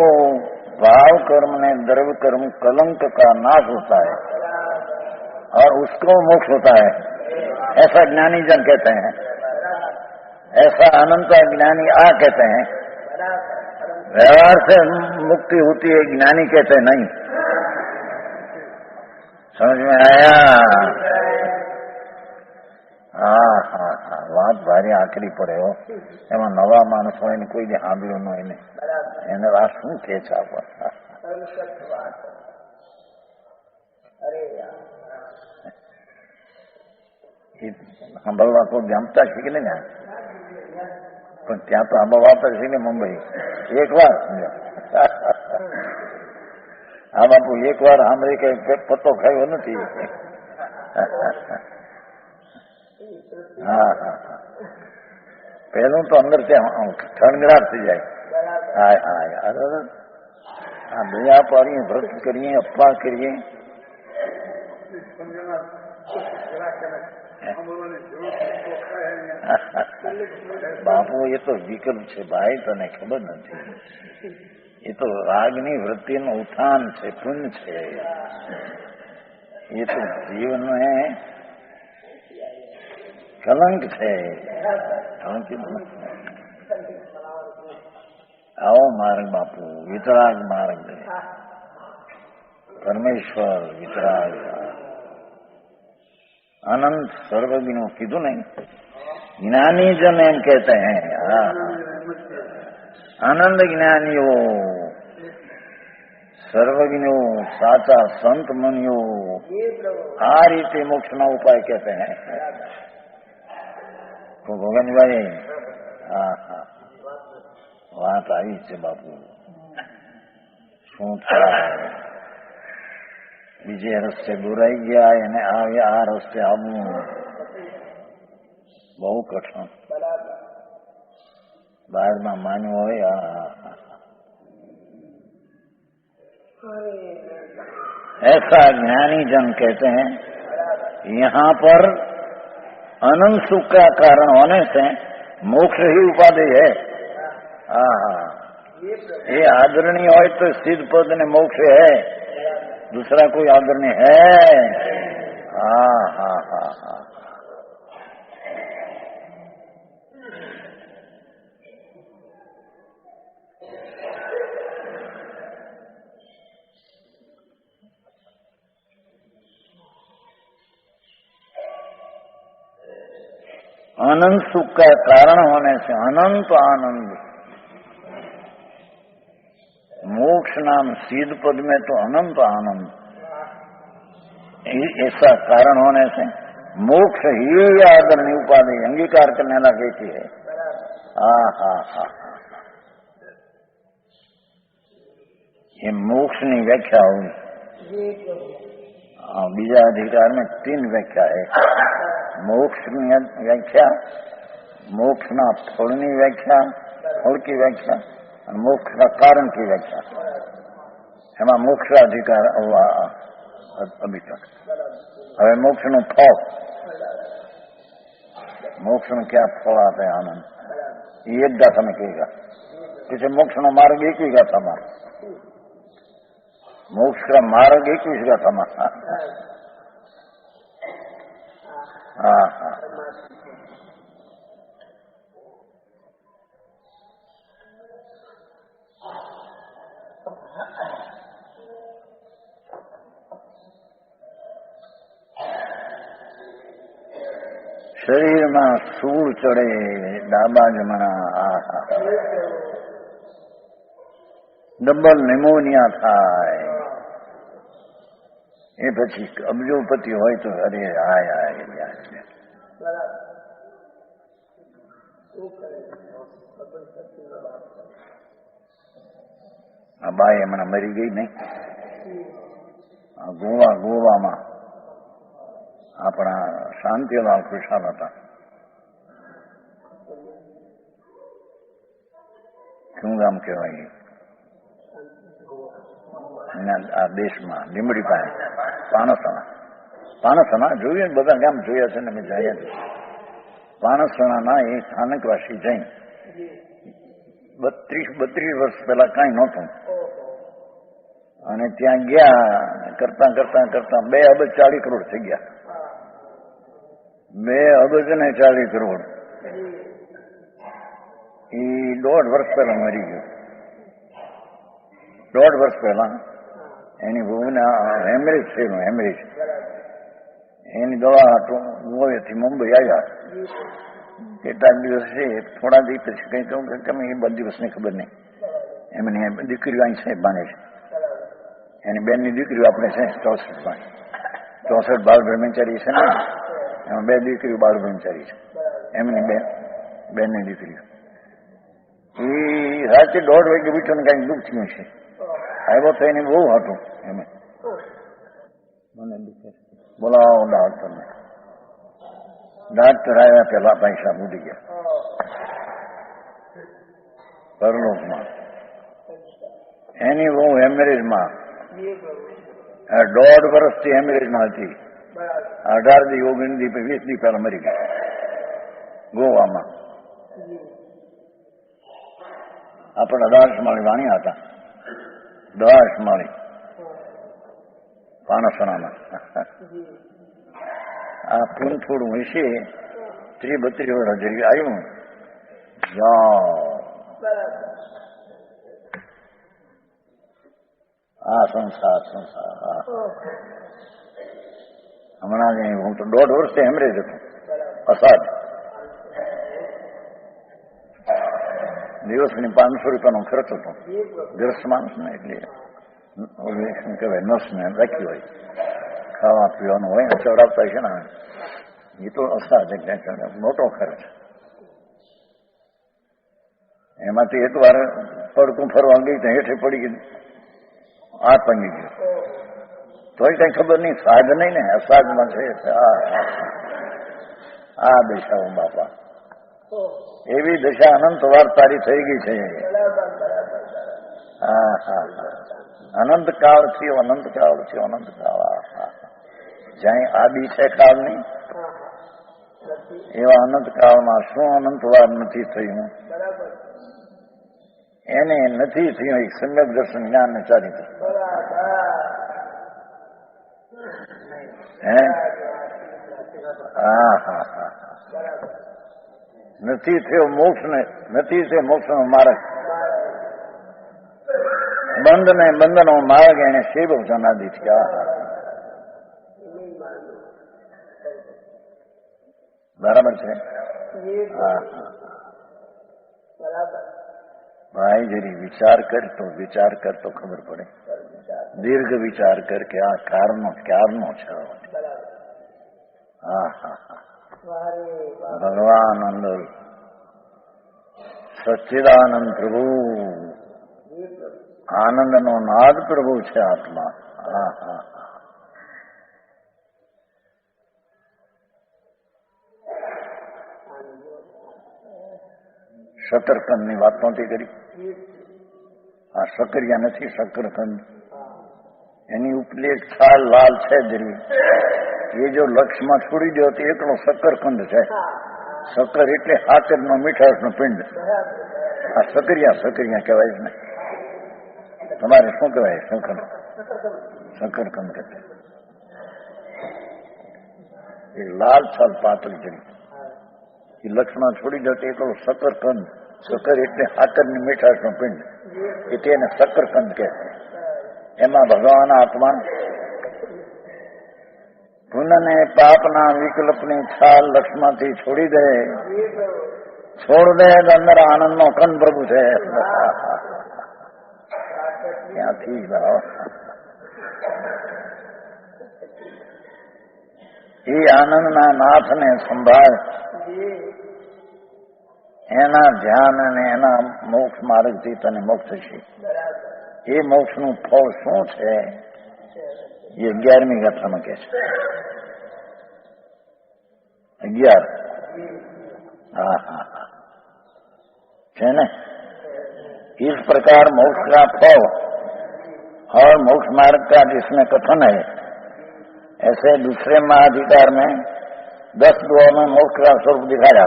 भाव कर्म ने द्रव्य कर्म कलंक का नाश होता है और उसको मोक्ष होता है, ऐसा ज्ञानी जन कहते हैं। ऐसा अनंत ज्ञानी कहते हैं। व्यवहार से मुक्ति होती है, ज्ञानी कहते नहीं। समझ में आया? हाँ, વાત ભારી આકરી પડે હો। એમાં નવા માણસ હોય ને કોઈ સાંભળ્યું ન હોય ને એને વાત શું કે છે આપણે? સાંભળવા તો જમતા છે કે નહીં, પણ ત્યાં તો સાંભળવા તો છે ને મુંબઈ એક વાર આ બાપુ એક વાર સાંભળી કે પત્તો ખાયો નથી। હા, પહેલું તો અંદર ત્યાં ખણગડાટ થઈ જાય। હા, દયા પાડીએ, વ્રત કરીએ, અપ્પા કરીએ, બાપુ એ તો વિકલ્પ છે ભાઈ, તને ખબર નથી। એ તો રાગની વૃત્તિનું ઉત્થાન છે, પુણ્ય છે। એ તો જીવન કલંક છે। આવો માર્ગ બાપુ, વિતરાગ માર્ગ, પરમેશ્વર વિતરાગ, अनंत सर्वज्ञ कीधु नहीं, ज्ञानी जन एम कहते हैं। आनंद ज्ञानियों, सर्वज्ञों, साचा संत मुनियों आ रीते मोक्ष ना उपाय कहते हैं। तो भगवान भाई, हाँ, बात आई છે બાપુ। શું થાય? બીજે રસ્તે દોરાઈ ગયા એને આ રસ્તે આવવું બહુ કઠણ। બહારમાં માન્યું હોય। ऐसा ज्ञानी जन कहते हैं यहाँ पर अनंत सुख का कारण होने से मोक्ष ही उपाधि है। ये आदरणीय हो तो सिद्ध पद ने मोक्ष है, दूसरा कोई आदरणीय है? हाँ। अनंत सुख का कारण होने से अनंत आनंद, मोक्ष नाम सीध पद में तो अनंत आनंद, ऐसा कारण होने से मोक्ष ही आदरणीय उपाधि अंगीकार करने लगी है। हा। ये मोक्ष की व्याख्या हुई। बीजा अधिकार में 3 व्याख्या है। मोक्ष की व्याख्या, मोक्ष ना फल की व्याख्या, फल की व्याख्या, मोक्ष का कारण की व्याख्या। एम मोक्ष अधिकार अभी तक। હવે મોક્ષ નું ફળ, મોક્ષ નું क्या ફળ આપે? આનંદ। એ એક ગાથા में कहेगा। किसी मोक्ष નો मार्ग एक ही गाथा में, मोक्ष का मार्ग एक ही गाथा में। हाँ। शरीर में सूर चढ़े, डाबा जमना, डबल निमोनिया थाय, એ પછી અબજોપતિ હોય તો અરે આય આ બાઈ હમણાં મરી ગઈ નહીં? ગોવામાં આપણા શાંતિલાલ ખુશાલ હતા। શું ગામ કહેવાય આ દેશમાં? લીંબડી પાસે પાણસણા જોયું? બધા ગામ જોયા છે ને, મેં જયા છે। પાણસણાના એ સ્થાનકવાસી જૈન 32 વર્ષ પહેલા કાંઈ નહોતું. અને ત્યાં ગયા કરતા કરતા કરતા 2 અબજ 40 કરોડ થઈ ગયા. 2 અબજ ને 40 કરોડ એ 1.5 વર્ષ પહેલા મરી ગયો. 1.5 વર્ષ પહેલા એની બહુને હેમરેજ થયેલું. હેમરેજ એની દવા ગોવેથી મુંબઈ આવ્યા. કેટલાક દિવસ છે, થોડા દિવસ પછી કંઈ કહું કે તમે એ 2 દિવસની ખબર નહીં. એમની દીકરીઓ અહીં સાહેબ બાંધે છે. એની બેનની દીકરીઓ આપણે છે 64 બાળ બ્રહ્મચારી છે ને, એમાં 2 દીકરીઓ બાળ બ્રહ્મચારી છે. એમની બેનની દીકરીઓ એ રાતે 1:30 વાગે બીઠો ને કઈક દુઃખ થયું છે. આવ્યો તો એને બહુ હતું. એમ મને દુઃખ બોલાવો ડાક્ટરને. ડાક્ટર આવ્યા પેલા પૈસા બુડી ગયા પરલોકમાં. એની બહુ હેમરેજમાં 1.5 વર્ષથી હેમરેજમાં હતી. 18 દી 19 દી 20 દી પહેલા મરી ગઈ ગોવામાં. આપણે 18 માળી વાણિયા હતા. 10 માળી પાનસણામાં. આ પૂન થોડું હશે 30-32 વર્ષ જરી આવ્યું. આ સંસાર હમણાં હું તો 1.5 વર્ષથી હેમરેજ હતું. અસાધ દિવસની 500 રૂપિયાનો ખર્ચ હતો. ગ્રસ્ત માણસ ને એટલે શું કહેવાય નર્સ ને રાખી હોય, ખાવા પીવાનું હોય ને ચડાવતા છે ને. એ તો અસાધ મોટો ખર્ચ. એમાંથી એક વાર પડકું ફરવા ગઈ તો હેઠે પડી ગઈ, હાથ ભાંગી ગયો. તોય કઈ ખબર નહીં, સાજ નહીં ને અસાજમાં છે. આ દશાઓ બાપા, એવી દશા અનંત વાર તારી થઈ ગઈ છે. અનંત કાળ થયો, અનંત કાળ થયો, અનંત કાળ. જ્યાં આદિ છે કાળ નહીં, એવા અનંત કાળમાં શું અનંત વાર નથી થયું. એને નથી થયું એક સમ્યક દર્શન જ્ઞાન ને ચારિત્ર. નથી થયો મોક્ષ ને, નથી થયો મોક્ષ નો માર્ગ. બંધ ને બંધનો માર્ગ એને શિવ જનાદી થયા. બરાબર છે. ભાઈ જરી વિચાર કર તો ખબર પડે. દીર્ઘ વિચાર કર કે આ ક્યારનો છે. ભગવાન અંદર સચ્ચિદાનંદ પ્રભુ, આનંદનો નાદ પ્રભુ છે આત્મા. શકરકંદ ની વાત નહોતી કરી. આ શકરિયા નથી, શકરકંદ. એની ઉપલી એક છાલ લાલ છે જરી, એ જો લક્ષમાં છોડી દો તો એકલો શકરકંદ છે. શકર એટલે હાકરનો મીઠાશનો પિંડ. આ શકરિયા કહેવાય ને. તમારે શું કહેવાય? શકરકંદ કહે. એ લાલ છાલ પાતળી જરી, એ લક્ષમાં છોડી દો તો એકલો શકરકંદ. શકર એટલે હાકરની મીઠાશનો પિંડ, એટલે એને શકરકંદ કહે. એમાં ભગવાન આત્મા પુનઃને પાપના વિકલ્પની છાલ લક્ષમાંથી છોડી દે, અંદર આનંદનો કંદ પ્રભુ છે. ક્યાંથી એ આનંદના નાથને સંભાળ. એના ધ્યાન અને એના મોક્ષ માર્ગથી તને મોક્ષ થશે. એ મોક્ષનું ફળ શું છે એ 11મી ગાથામાં કહે છે. 11 છે ને. इस प्रकार मोक्ष का फल और मोक्ष मार्ग का जिसमें कथन है, ऐसे दूसरे महाधिकार में 10 दोहा में मोक्ष का स्वरूप दिखाया.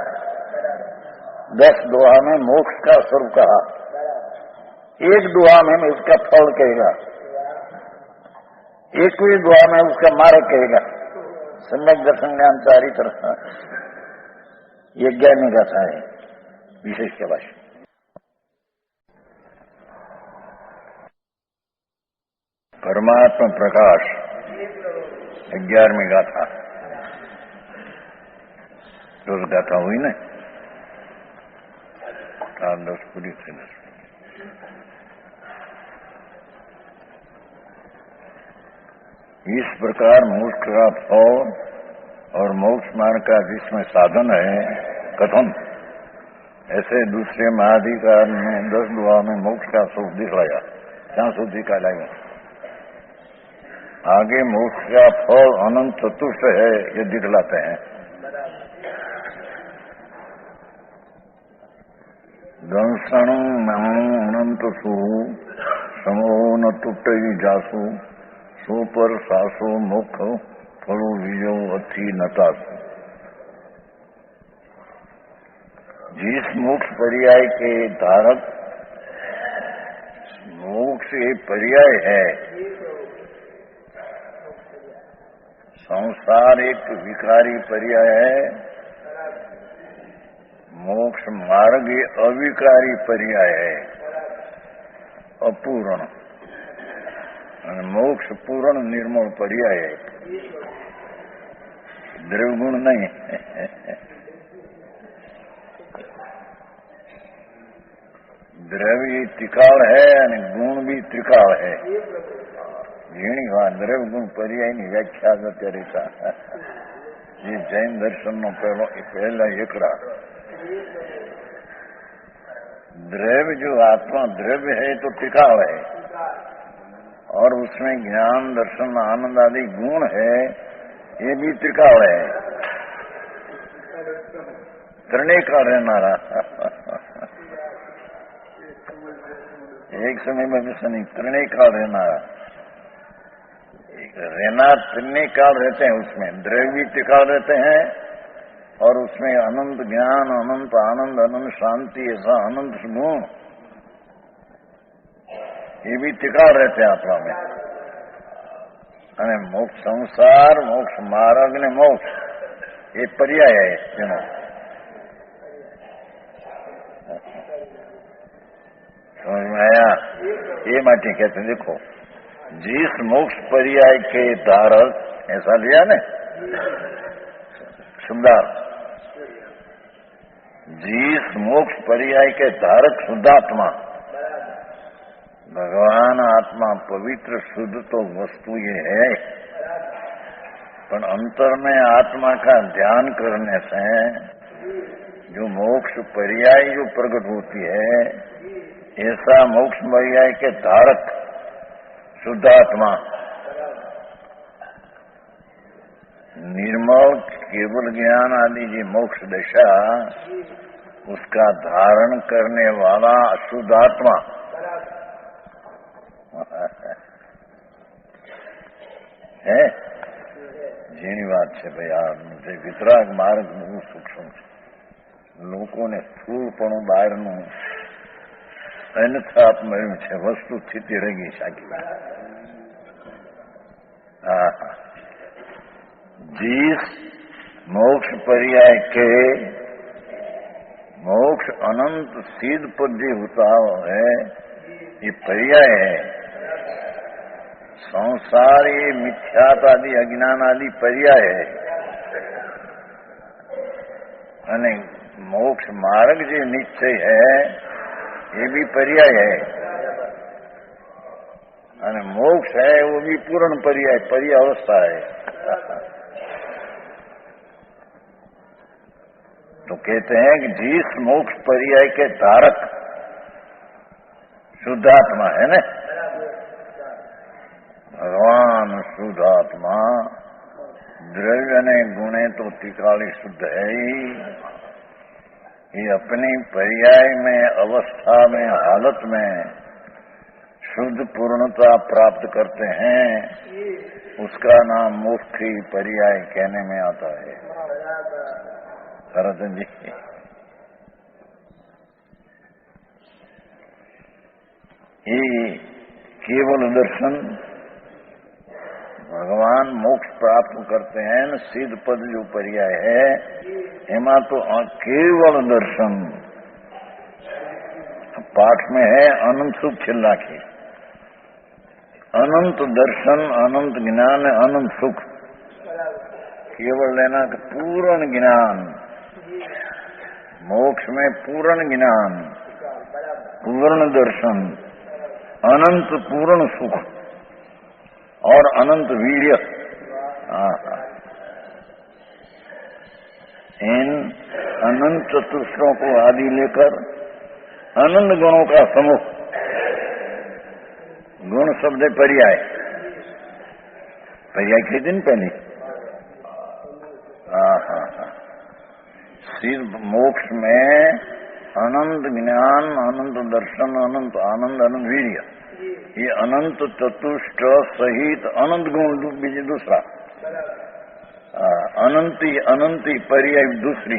10 दोहा में मोक्ष का स्वरूप कहा. एक दुआ में उसका फल कहेगा, एक ही दुआ में उसका मार्ग कहेगा। सम्यक दर्शन ज्ञान चारी तरफ ये 11वीं गाथा है विशेष के भाषा। परमात्मा प्रकाश 11वीं गाथा। 10 गाथा हुई ना, 8 10 पूरी थी। इस प्रकार मोक्ष का फल और मोक्ष मार्ग का जिसमें साधन है कथन, ऐसे दूसरे महाधिकार ने 10 दुआ में मोक्ष का सुख दिखलाया। क्या सुख दिखलाया? आगे मोक्ष का फल अनंत चतुष्ट है ये दिखलाते हैं। दंसणु अनंत सु समो न टूट जासु सो पर सासो मुख फलो विजो अथी नतासु। जिस मोक्ष पर्याय के धारक मोक्ष एक पर्याय है, संसार एक विकारी पर्याय है, मोक्ष मार्ग अविकारी पर्याय है, अपूर्ण। मोक्ष पूर्ण निर्मल पर्याय है, द्रव्यगुण नहीं। द्रव्य त्रिकाल है અને गुण भी त्रिकाल है। ઘણી વાર દ્રવ્ય ગુણ પર્યાયની વ્યાખ્યા અત્યારે ये जैन दर्शन नो पहला एकड़ा। द्रव्य जो आत्मा द्रव्य है तो टिकाव है, और उसमें ज्ञान दर्शन आनंद आदि गुण है, ये भी त्रिकाल है, त्रिनेका रहना। एक समय में भी नहीं, त्रिनेका रहना। रहना त्रिनेकाल रहते हैं, उसमें द्रव्य भी त्रिकाल रहते हैं, और उसमें अनंत ज्ञान, अनंत आनंद, अनंत शांति, ऐसा अनंत गुण ये भी त्रिकाल रहते हैं आत्मा में। અને મોક્ષ સંસાર, મોક્ષ માર્ગ ને મોક્ષ એ પર્યાય है તેનો। समझ में आया? ये माटी कहते हैं, देखो जिस मोक्ष पर्याय के धारक, ऐसा लिया ने शुद्धार्थ, जिस मोक्ष पर्याय के धारक शुद्धात्मा, भगवान आत्मा पवित्र शुद्ध तो वस्तु ये है, पर अंतर में आत्मा का ध्यान करने से जो मोक्ष पर्याय जो प्रकट होती है, ऐसा मोक्ष पर्याय के धारक शुद्धात्मा निर्मल केवल ज्ञान आदि जी मोक्ष दशा, उसका धारण करने वाला शुद्धात्मा है। જેની વાત છે ભાઈ, આ વિતરાગ માર્ગ બહુ સૂક્ષ્મ છે। લોકોને સ્થૂળપણું બહારનું અન્યથા મળ્યું છે, વસ્તુ સ્થિતિ રહી શાકી। હા, जिस मोक्ष पर्याय के मोक्ष अनंत सिद्ध पर जो होता है, ये पर्याय है। संसार ये मिथ्यात आदि अज्ञान आदि पर्याय है, અને मोक्ष मार्ग जो निश्चय है ये भी पर्याय है, અને मोक्ष है वो भी पूर्ण पर्याय, पर्याय अवस्था है। तो कहते हैं कि जिस मोक्ष पर्याय के धारक शुद्धात्मा है ना, भगवान शुद्धात्मा, द्रव्य ने गुणे तो त्रिकाली शुद्ध है ही, ये अपनी पर्याय में अवस्था में हालत में शुद्ध पूर्णता प्राप्त करते हैं, उसका नाम मोक्ष पर्याय कहने में आता है। भरतन जी ये केवल दर्शन भगवान मोक्ष प्राप्त करते हैं न सिद्ध पद जो पर्याय है एमा तो केवल दर्शन पाठ में है अनंत सुख छिल्ला की अनंत दर्शन अनंत ज्ञान अनंत सुख केवल लेना कि पूर्ण ज्ञान मोक्ष में पूर्ण ज्ञान पूर्ण दर्शन अनंत पूर्ण सुख और अनंत वीर्य इन अनंत चतुष्टों को आदि लेकर अनंत गुणों का समूह गुण शब्द पर्याय के दिन पहले सिर्फ मोक्ष में अनंत ज्ञान अनंत दर्शन अनंत आनंद अनंत वीर्य ये अनंत चतुष्ट सहित अनंत गुण बीज दूसरा अनंती पर्याय दूसरी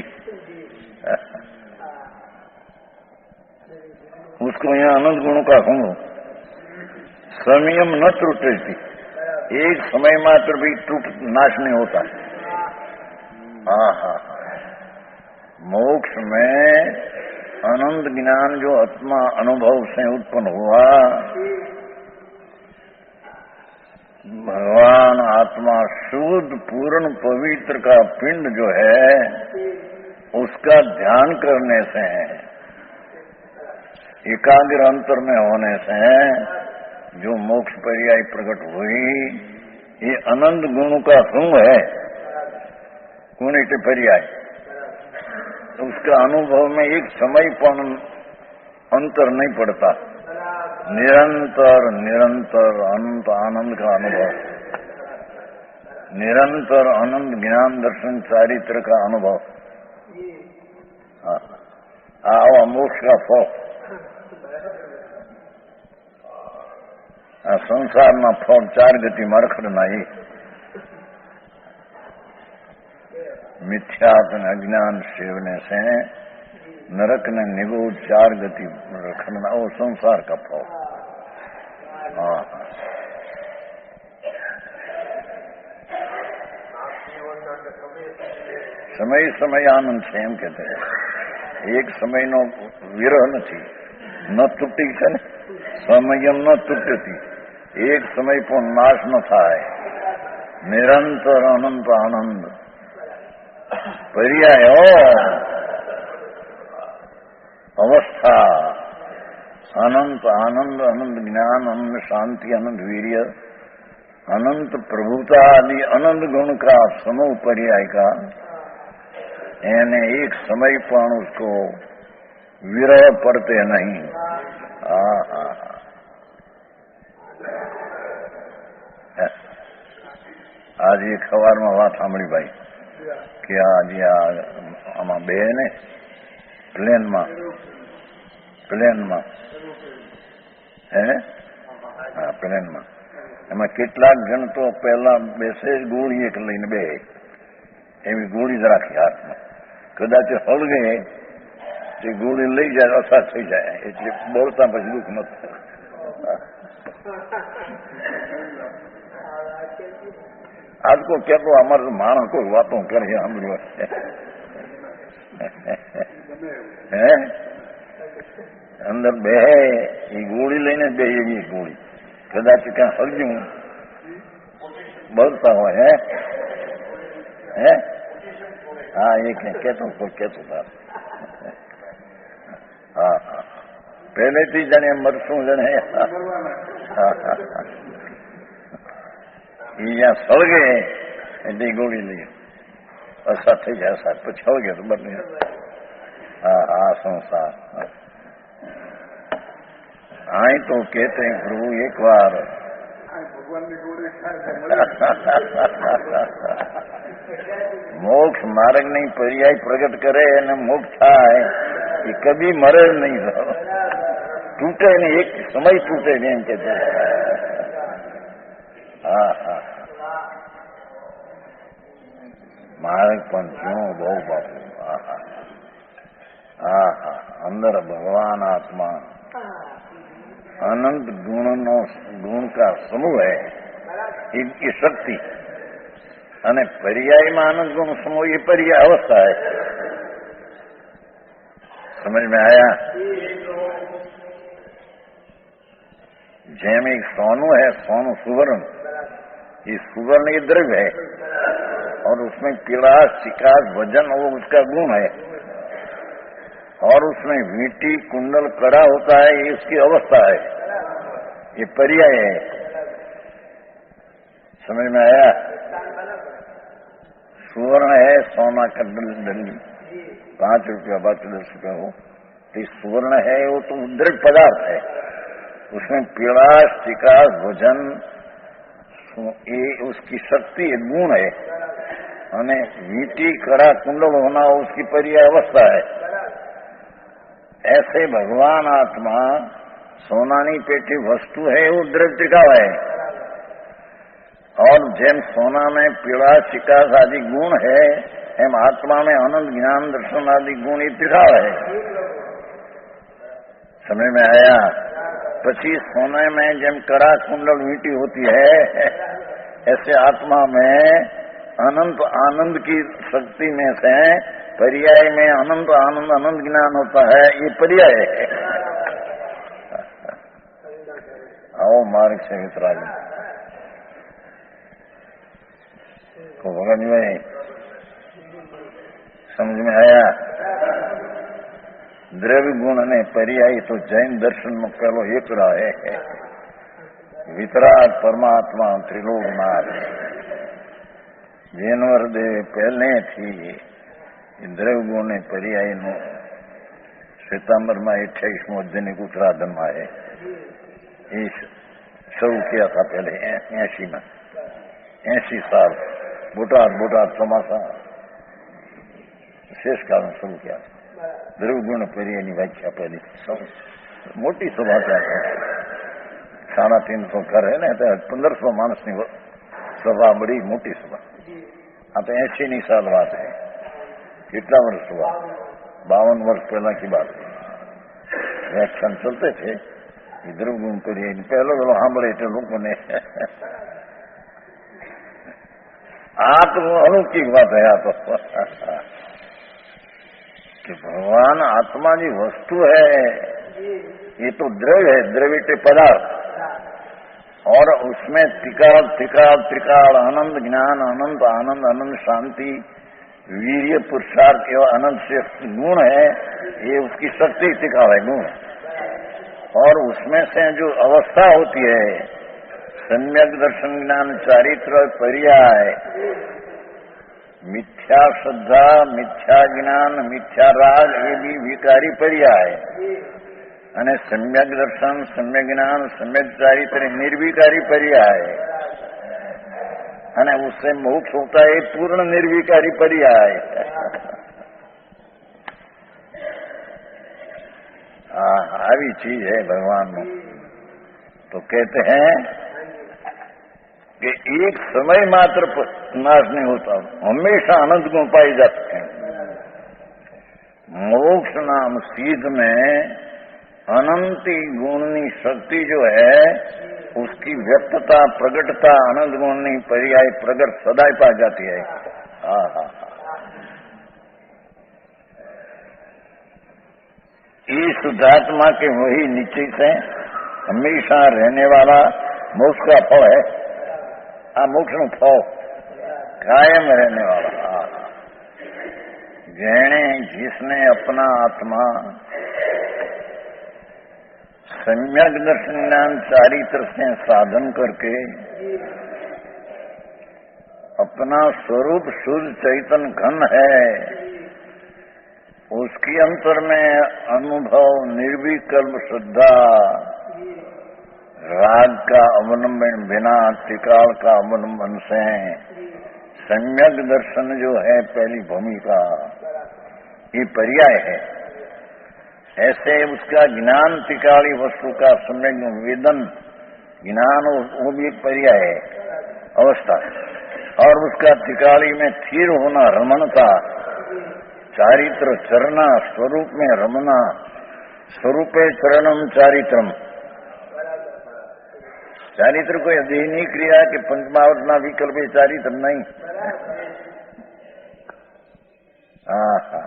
उसको यहाँ अनंत गुणों का समूह संयम न त्रुटती एक समय मात्र भी टूट नाश नहीं होता। मोक्ष में अनंत ज्ञान जो आत्मा अनुभव से उत्पन्न हुआ भगवान आत्मा शुद्ध पूर्ण पवित्र का पिंड जो है उसका ध्यान करने से एकाग्र अंतर में होने से जो मोक्ष पर्याय प्रकट हुई ये अनंत गुणों का समूह है गुण के पर्याय उसका अनुभव में एक समय पण अंतर नहीं पड़ता निरंतर निरंतर अनंत आनंद का अनुभव निरंतर अनंत ज्ञान दर्शन चारित्र का अनुभव आओ मोक्ष का फल संसार में फल चार गति मरखड़ नहीं मिथ्यात अज्ञान सेवने से नरक ने निगोद चार गति रखना वो संसार का फल। समय समय आनंद છે એમ कहते हैं एक समय नो विरह નથી न તૂટી છે ને સમયમ ન તૂટતી एक समय पर नाश न થાય निरंतर अनंत आनंद पर्याय अवस्था अनंत आनंद अनंत ज्ञान अनंत शांति अनंत वीर्य अनंत प्रभुता आदि अनंत गुण का समूह पर्याय का यानी एक समय पर उसको विरह पड़ते नहीं। आज ये खबर में बात सामड़ी भाई कि आज आमा बे ने प्लेन में है प्लेन में एम કેટલાક જણ તો પહેલા બેસે ગોળી એક લઈને બે એવી ગોળી જ રાખી હાથમાં કદાચ હળગે તે ગોળી લઈ જાય અસર થઈ જાય એટલે બોલતા પછી દુઃખ ન થાય। आज को क्या तो हमारे मानस को बातों करे हम लोग अंदर बे ये गोली लेने बे ये गोली कदाच क्या हरजू बोलता हो है हाँ ये कहता था हाँ पहले थी जने मरसू जने यहाँ सड़गे एटी गोली ली असा थी जाए असा पीछे सड़गे तो बदले हाँ संसार आई तो कहते हैं प्रभु एक बार मोक्ष मार्ग नहीं पर्याय प्रकट करे ने मोक्ष थाय ये कभी मरे नहीं टूटे नहीं एक समय टूटे नहीं कहते मार्ग पण क्यों बहु बापू अंदर भगवान आत्मा अनंत अनंत गुण का समूह है, इनकी शक्ति। અને पर्यायમાં आनंद गुण समूह ये पर्याय अवस्था है। समझ में आया? જેમ एक सोनू है, सोनू सुवर्ण, ये सुवर्ण ये द्रव्य है और उसमें पिलास चिकास वजन वो उसका गुण है, और उसमें वीटी कुंडल कड़ा होता है, ये उसकी अवस्था है, ये पर्याय है। समझ में आया? सुवर्ण है सोना का डंडी, 5 रुपया 10 रुपया हो, तो सुवर्ण है वो तो द्रव्य पदार्थ है, उसमें पिलास चिकास वजन ये उसकी शक्ति है, गुण है, और वीटी कड़ा कुंडल होना उसकी पर्याय अवस्था है। ऐसे भगवान आत्मा सोनानी पेटी वस्तु है, वो द्रव्य टिकाव है, और जेम सोना में पीड़ा चिकास आदि गुण है, एम आत्मा में आनंद ज्ञान दर्शन आदि गुण ही टिकाव है। समझ में आया? पची सोने में जेम कड़ा कुंडल वीटी होती है, ऐसे आत्मा में अनंत आनंद की शक्ति में से पर्याय में अनंत आनंद अनंत ज्ञान होता है, ये पर्याय है। आओ मार्ग से वितराग को भगत में समझ में आया? द्रव्य गुण ने पर्याय तो जैन दर्शन में पहलो एकड़ा है, वितराग परमात्मा त्रिलोकनाथ જેનવર દે પહેલેથી દ્રવ્ય ગુણ પર્યાયનું સિતંબરમાં 28મો અધ્યાયનિક ઉત્તરાધનમાં है, ये शुरू किया था पहले 80 में, 80 साल बोटाद ચોમાસા शेष काल में शुरू किया था। द्रव्य गुण पर्यायની व्याख्या पहली मोटी सभा था, 350 घर है ना, 1500 मानसनी सभा, बड़ी मोटी सभा। हाँ तो 80 साल बात है, कितना वर्ष हुआ? 52 वर्ष पहला की बात है। व्याख्यान चलते थे द्रव्य गुण पर्याय, पहले तो સાંભળે એટલે લોકોને આ તો અલૌકિક વાત है। આ તો कि भगवान आत्मा जी वस्तु है, ये तो द्रव्य है, द्रव्य के पदार्थ, और उसमें त्रिकाल आनंद ज्ञान अनंत आनंद अनंत शांति वीर्य पुरुषार्थ एवं अनंत से गुण है, ये उसकी शक्ति त्रिकाल है गुण। और उसमें से जो अवस्था होती है सम्यक दर्शन ज्ञान चारित्र पर्याय, मिथ्या श्रद्धा मिथ्या ज्ञान मिथ्या राग, ये भी विकारी पर्याय, અને सम्यक दर्शन सम्यक ज्ञान सम्यक चारित्र निर्विकारी पर्याय, અને उससे मोक्ष होता है पूर्ण निर्विकारी पर्याय। આવી चीज है भगवान में। तो कहते हैं कि एक समय मात्र नाश नहीं होता, हमेशा अनंत गुण पाए जा सकते हैं। मोक्ष नाम सीध में अनंती गुणनी शक्ति जो है, उसकी व्यक्तता प्रगटता अनंत गुणनी पर्याय प्रगट सदाई पा जाती है। इस शुद्धात्मा के वही निश्चित है, हमेशा रहने वाला मोक्ष का फल है। मोक्ष નું ફળ कायम रहने वाला। जैने जिसने अपना आत्मा सम्यक दर्शन ज्ञान चारित्र से साधन करके अपना स्वरूप शुद्ध चैतन्य घन है, उसकी अंतर में अनुभव निर्विकल्प श्रद्धा राग का अवलंबन बिना त्रिकाल का अवलंबन से सम्यक दर्शन जो है पहली भूमिका, ये पर्याय है। ऐसे उसका ज्ञान त्रिकाली वस्तु का सम्यक वेदन ज्ञान वो भी एक पर्याय है अवस्था, और उसका त्रिकाली में स्थिर होना रमणता, चारित्र चरना स्वरूप में रमना, स्वरूपे चरणम चारित्रम, ચારિત્ર કોઈ દેહની ક્રિયા કે પંચમાવટના વિકલ્પે ચારિત્ર નહીં. हाँ हाँ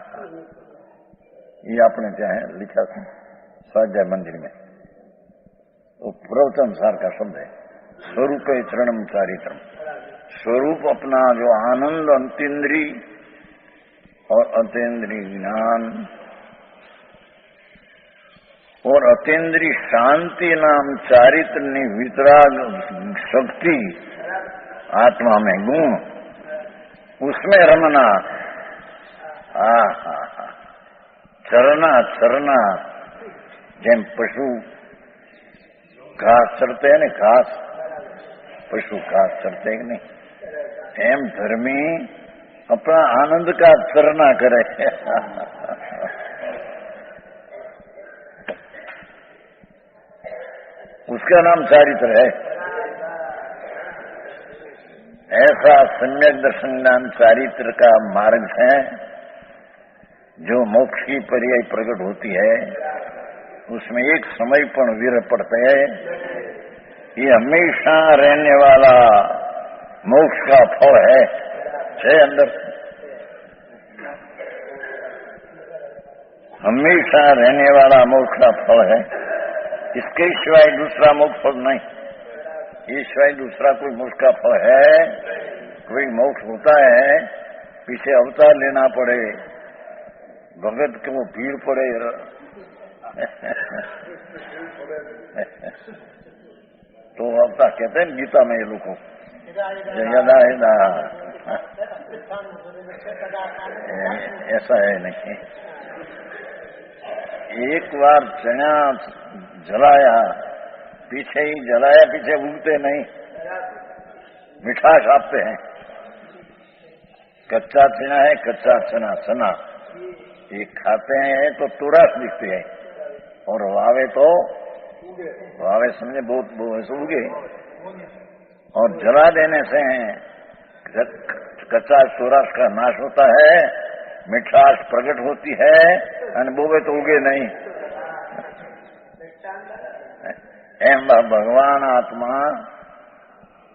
ये आपने क्या है लिखा स्वाध्याय मंदिर में, वो प्रवचनसार का शब्द है. स्वरूप चरणम चारित्रम. स्वरूप अपना जो आनंद अंतेन्द्री और अतेन्द्रीय ज्ञान और अतेन्द्रीय शांति नाम चारित्र ने वितराग शक्ति आत्मा में गुण उसमें रमना. हाँ हाँ हाँ चरना चरना જેમ પશુ ઘાસ ચરતે ને ઘાસ पशु घास चरते कि नहीं, एम धर्मी अपना आनंद का चरना करे. उसका नाम चारित्र है. ऐसा सम्यक दर्शन ज्ञान चारित्र का मार्ग है जो मोक्ष की पर्याय प्रकट होती है. उसमें एक समय पर वीर पड़ते है. ये हमेशा रहने वाला मोक्ष का फल है अंदर. हमेशा रहने वाला मोक्ष का फल है. इसके सिवाय दूसरा मोक्ष फल नहीं. ये सिवाय दूसरा कोई मोक्ष का फल है? कोई मोक्ष होता है पीछे अवतार लेना पड़े, भगत को भीड़ पड़े. तो अवतार कहते हैं गीता में ये लोग को यदा यदा ऐसा है नहीं. एक बार चना जलाया पीछे ही जलाया पीछे उगते नहीं, मिठास आपते हैं. कच्चा चना है कच्चा चना चना ये खाते हैं तो तुरस दिखते हैं और वावे तो वावे समझे बहुत उगे. और जला देने से कच्चा चौरास का नाश होता है, मिठास प्रकट होती है और बोवे तो उगे नहीं. एम भगवान आत्मा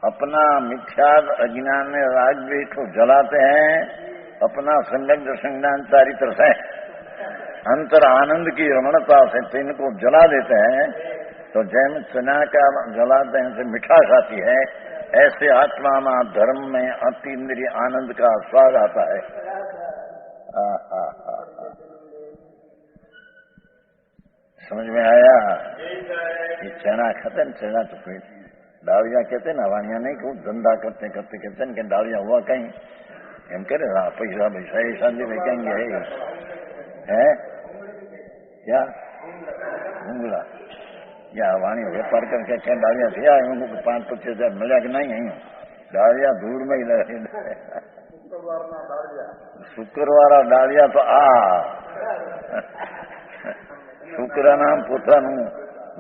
अपना मिथ्या अज्ञान में राग द्वेष को जलाते हैं. अपना सम्यक दर्शन ज्ञान चारित्र से अंतर आनंद की रमणता से इनको जला देते हैं. तो जैन चना का जलाते हैं से मिठास आती है, ऐसे आत्मा में धर्म में अतीन्द्रिय आनंद का स्वाद आता है. समझ में आया? ये चना खाते न चना तो फिर डालिया कहते ना वाणिया नहीं खूब धंधा करते करते कहते न कि डालिया हुआ कहीं एम करे पैसा पैसा ये शांति में कहेंगे है क्या घूंगला या वाणी व्यापार करके क्या डालिया थे उनको 5-25 मिला कि नहीं है. डालिया दूर में ही रहे. शुक्रवार डालिया तो शुक्र नाम પોતાનું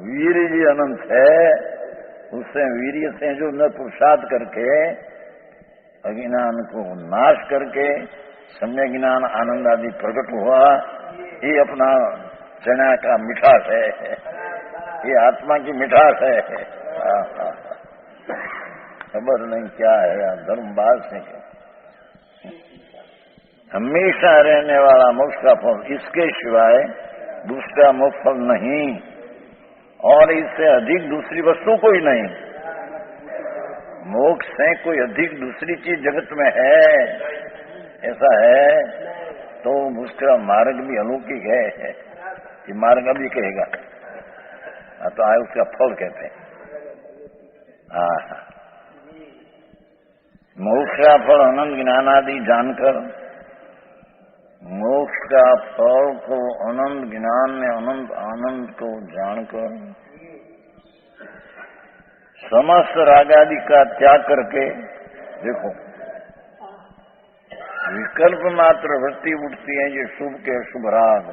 वीर जी अनंत है. उससे वीर्य से जो न पुरुषार्थ करके अज्ञान को नाश करके सम्यक ज्ञान आनंद आदि प्रकट हुआ, ये अपना चना का मिठास है, ये आत्मा की मिठास है. खबर नहीं क्या है धर्मबाज से. हमेशा रहने वाला मोक्ष का फल, इसके सिवाय दूसरा मोक्ष फल नहीं और इससे अधिक दूसरी वस्तु कोई नहीं. मोक्ष से कोई अधिक दूसरी चीज जगत में है ऐसा है तो उसका मार्ग भी अलौकिक है. ये मार्ग अभी कहेगा तो आए उसका फल कहते हैं. हाँ मोक्ष का फल अनंत ज्ञान आदि जानकर, मोक्ष का फल को अनंत ज्ञान में अनंत आनंद को जानकर समस्त राग आदि का त्याग करके, देखो विकल्प मात्र वृत्ति उठती है ये शुभ के शुभ राग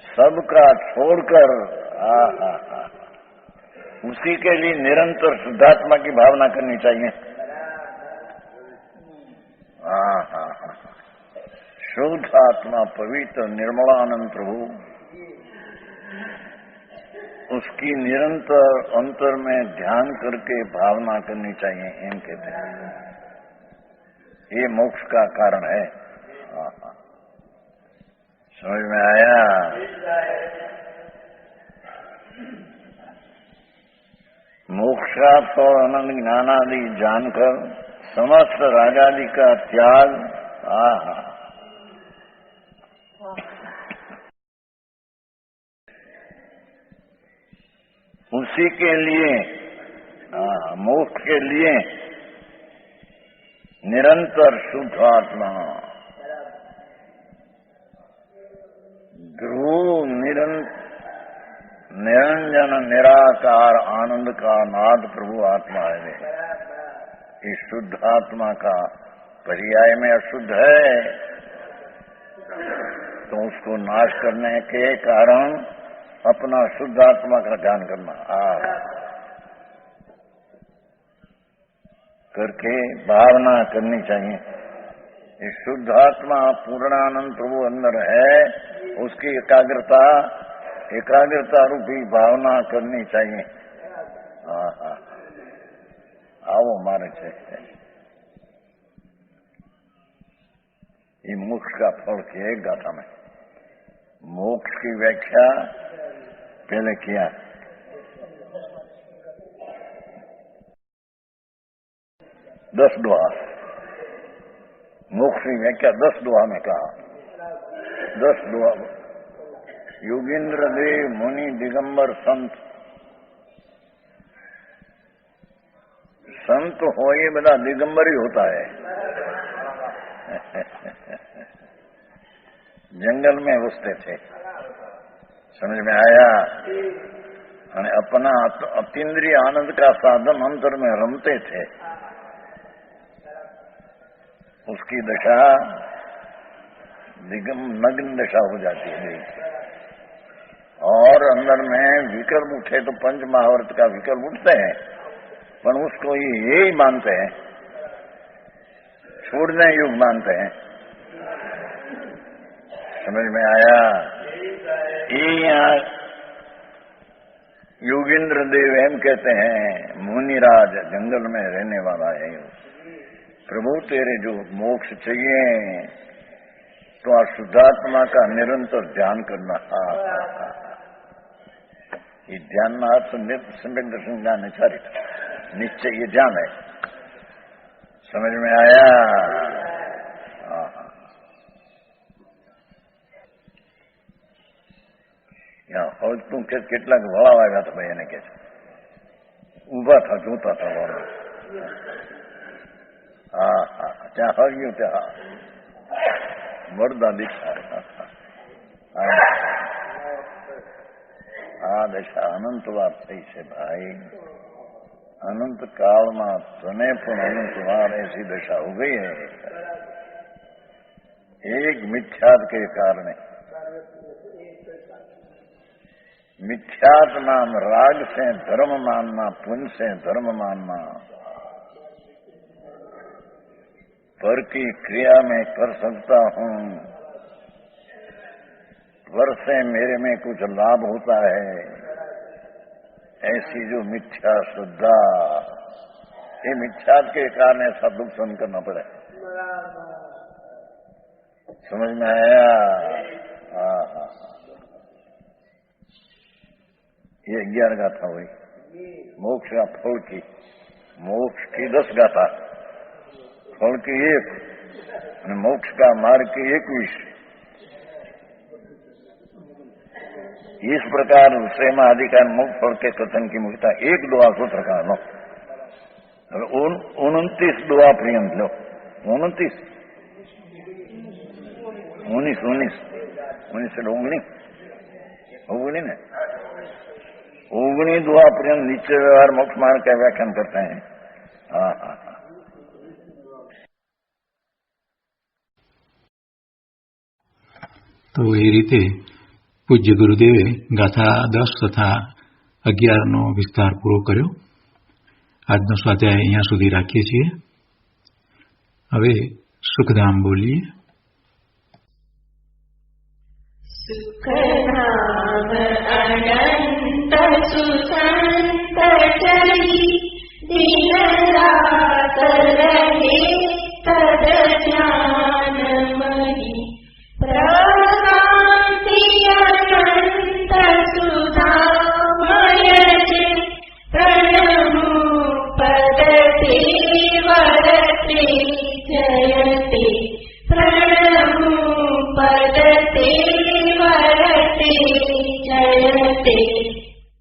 सबका छोड़कर उसी के लिए निरंतर शुद्धात्मा की भावना करनी चाहिए. शुद्ध आत्मा पवित्र निर्मलानंद प्रभु उसकी निरंतर अंतर में ध्यान करके भावना करनी चाहिए, एम कहते हैं। ये मोक्ष का कारण है। समझ में आया? मोक्षार्थ और अनंत ज्ञानादि जानकर समस्त रागादि का त्याग, उसी के लिए, मोक्ष के लिए निरंतर शुद्ध आत्मा, ध्रुव निरंजन निराकार आनंद का नाद प्रभु आत्मा है। इस शुद्ध आत्मा का पर्याय में अशुद्ध है, तो उसको नाश करने के कारण अपना शुद्ध आत्मा का ध्यान करना करके भावना करनी चाहिए। इस शुद्ध आत्मा पूर्णानंद प्रभु अंदर है, उसकी एकाग्रता रूपी भावना करनी चाहिए। आओ हमारे से ये मोक्ष का फल की एक गाथा में मोक्ष की व्याख्या पहले किया। 10 दुआ, मोक्ष की व्याख्या 10 दुआ में कहा। 10 दुआ योगेंद्र देव मुनि दिगंबर संत हो, ये बड़ा दिगंबर ही होता है। जंगल में घुसते थे, समझ में आया? अपना अतीन्द्रिय आनंद का साधन अंतर में रमते थे। उसकी दशा नग्न दशा हो जाती है। और अंदर में विकल्प उठे तो पंच महावर्त का विकल्प उठते हैं, पर उसको यही मानते हैं, छोड़ने युग मानते हैं। समझ में आया? यहाँ योगेंद्र देव एम कहते हैं, मुनिराज जंगल में रहने वाला है, प्रभु तेरे जो मोक्ष चाहिए तो शुद्धात्मा का निरंतर ध्यान करना। ये ध्यान में अर्थ सम्यक दर्शन ज्ञान निश्चय, ये ध्यान है। समझ में आया? તું કેટલાક વળાવ આવ્યા હતા ભાઈ, એને કે છે ઉભા થા, જોતા હતા વળો. ત્યાં હર્યું ત્યાં વરદા દીક્ષા. આ દશા અનંતવાર થઈ છે ભાઈ, અનંત કાળમાં તને પણ અનંતવાર ऐसी दशा हो गई है, एक मिथ्यात के कारण। मिथ्यात नाम राग से धर्म मानना, पुण्य से धर्म मानना, पर की क्रिया में कर सकता हूं, पर से मेरे में कुछ लाभ होता है, ऐसी जो मिथ्या श्रद्धा, ये मिथ्यात के कारण ऐसा दुख सहन करना पड़े। समझ में आया? हाँ। ये 11 गाथा हुई मोक्ष का फल की। मोक्ष की 10 गाथा, फल की 1, मोक्ष का मार्ग की 21। इस प्रकार स्वयं अधिकार मुक्त फल के कथन की मुक्ता 1 दुआ सूत्र का लो। 29 दुआ पर्यंत लो। 29 से 19 ने 19 दुआ पर्यंत नीचे व्यवहार मोक्ष मार्ग का व्याख्यान करते हैं। हाँ। તો એ રીતે પૂજ્ય ગુરુદેવે ગાથા 10 તથા 11નો વિસ્તાર પૂરો કર્યો। આજનો સ્વાધ્યાય અહીંયા સુધી રાખીએ છીએ। હવે સુખધામ બોલીએ। સુખધામ અનંત वसु संकटहि दिन रात रहे तद ध्यान महि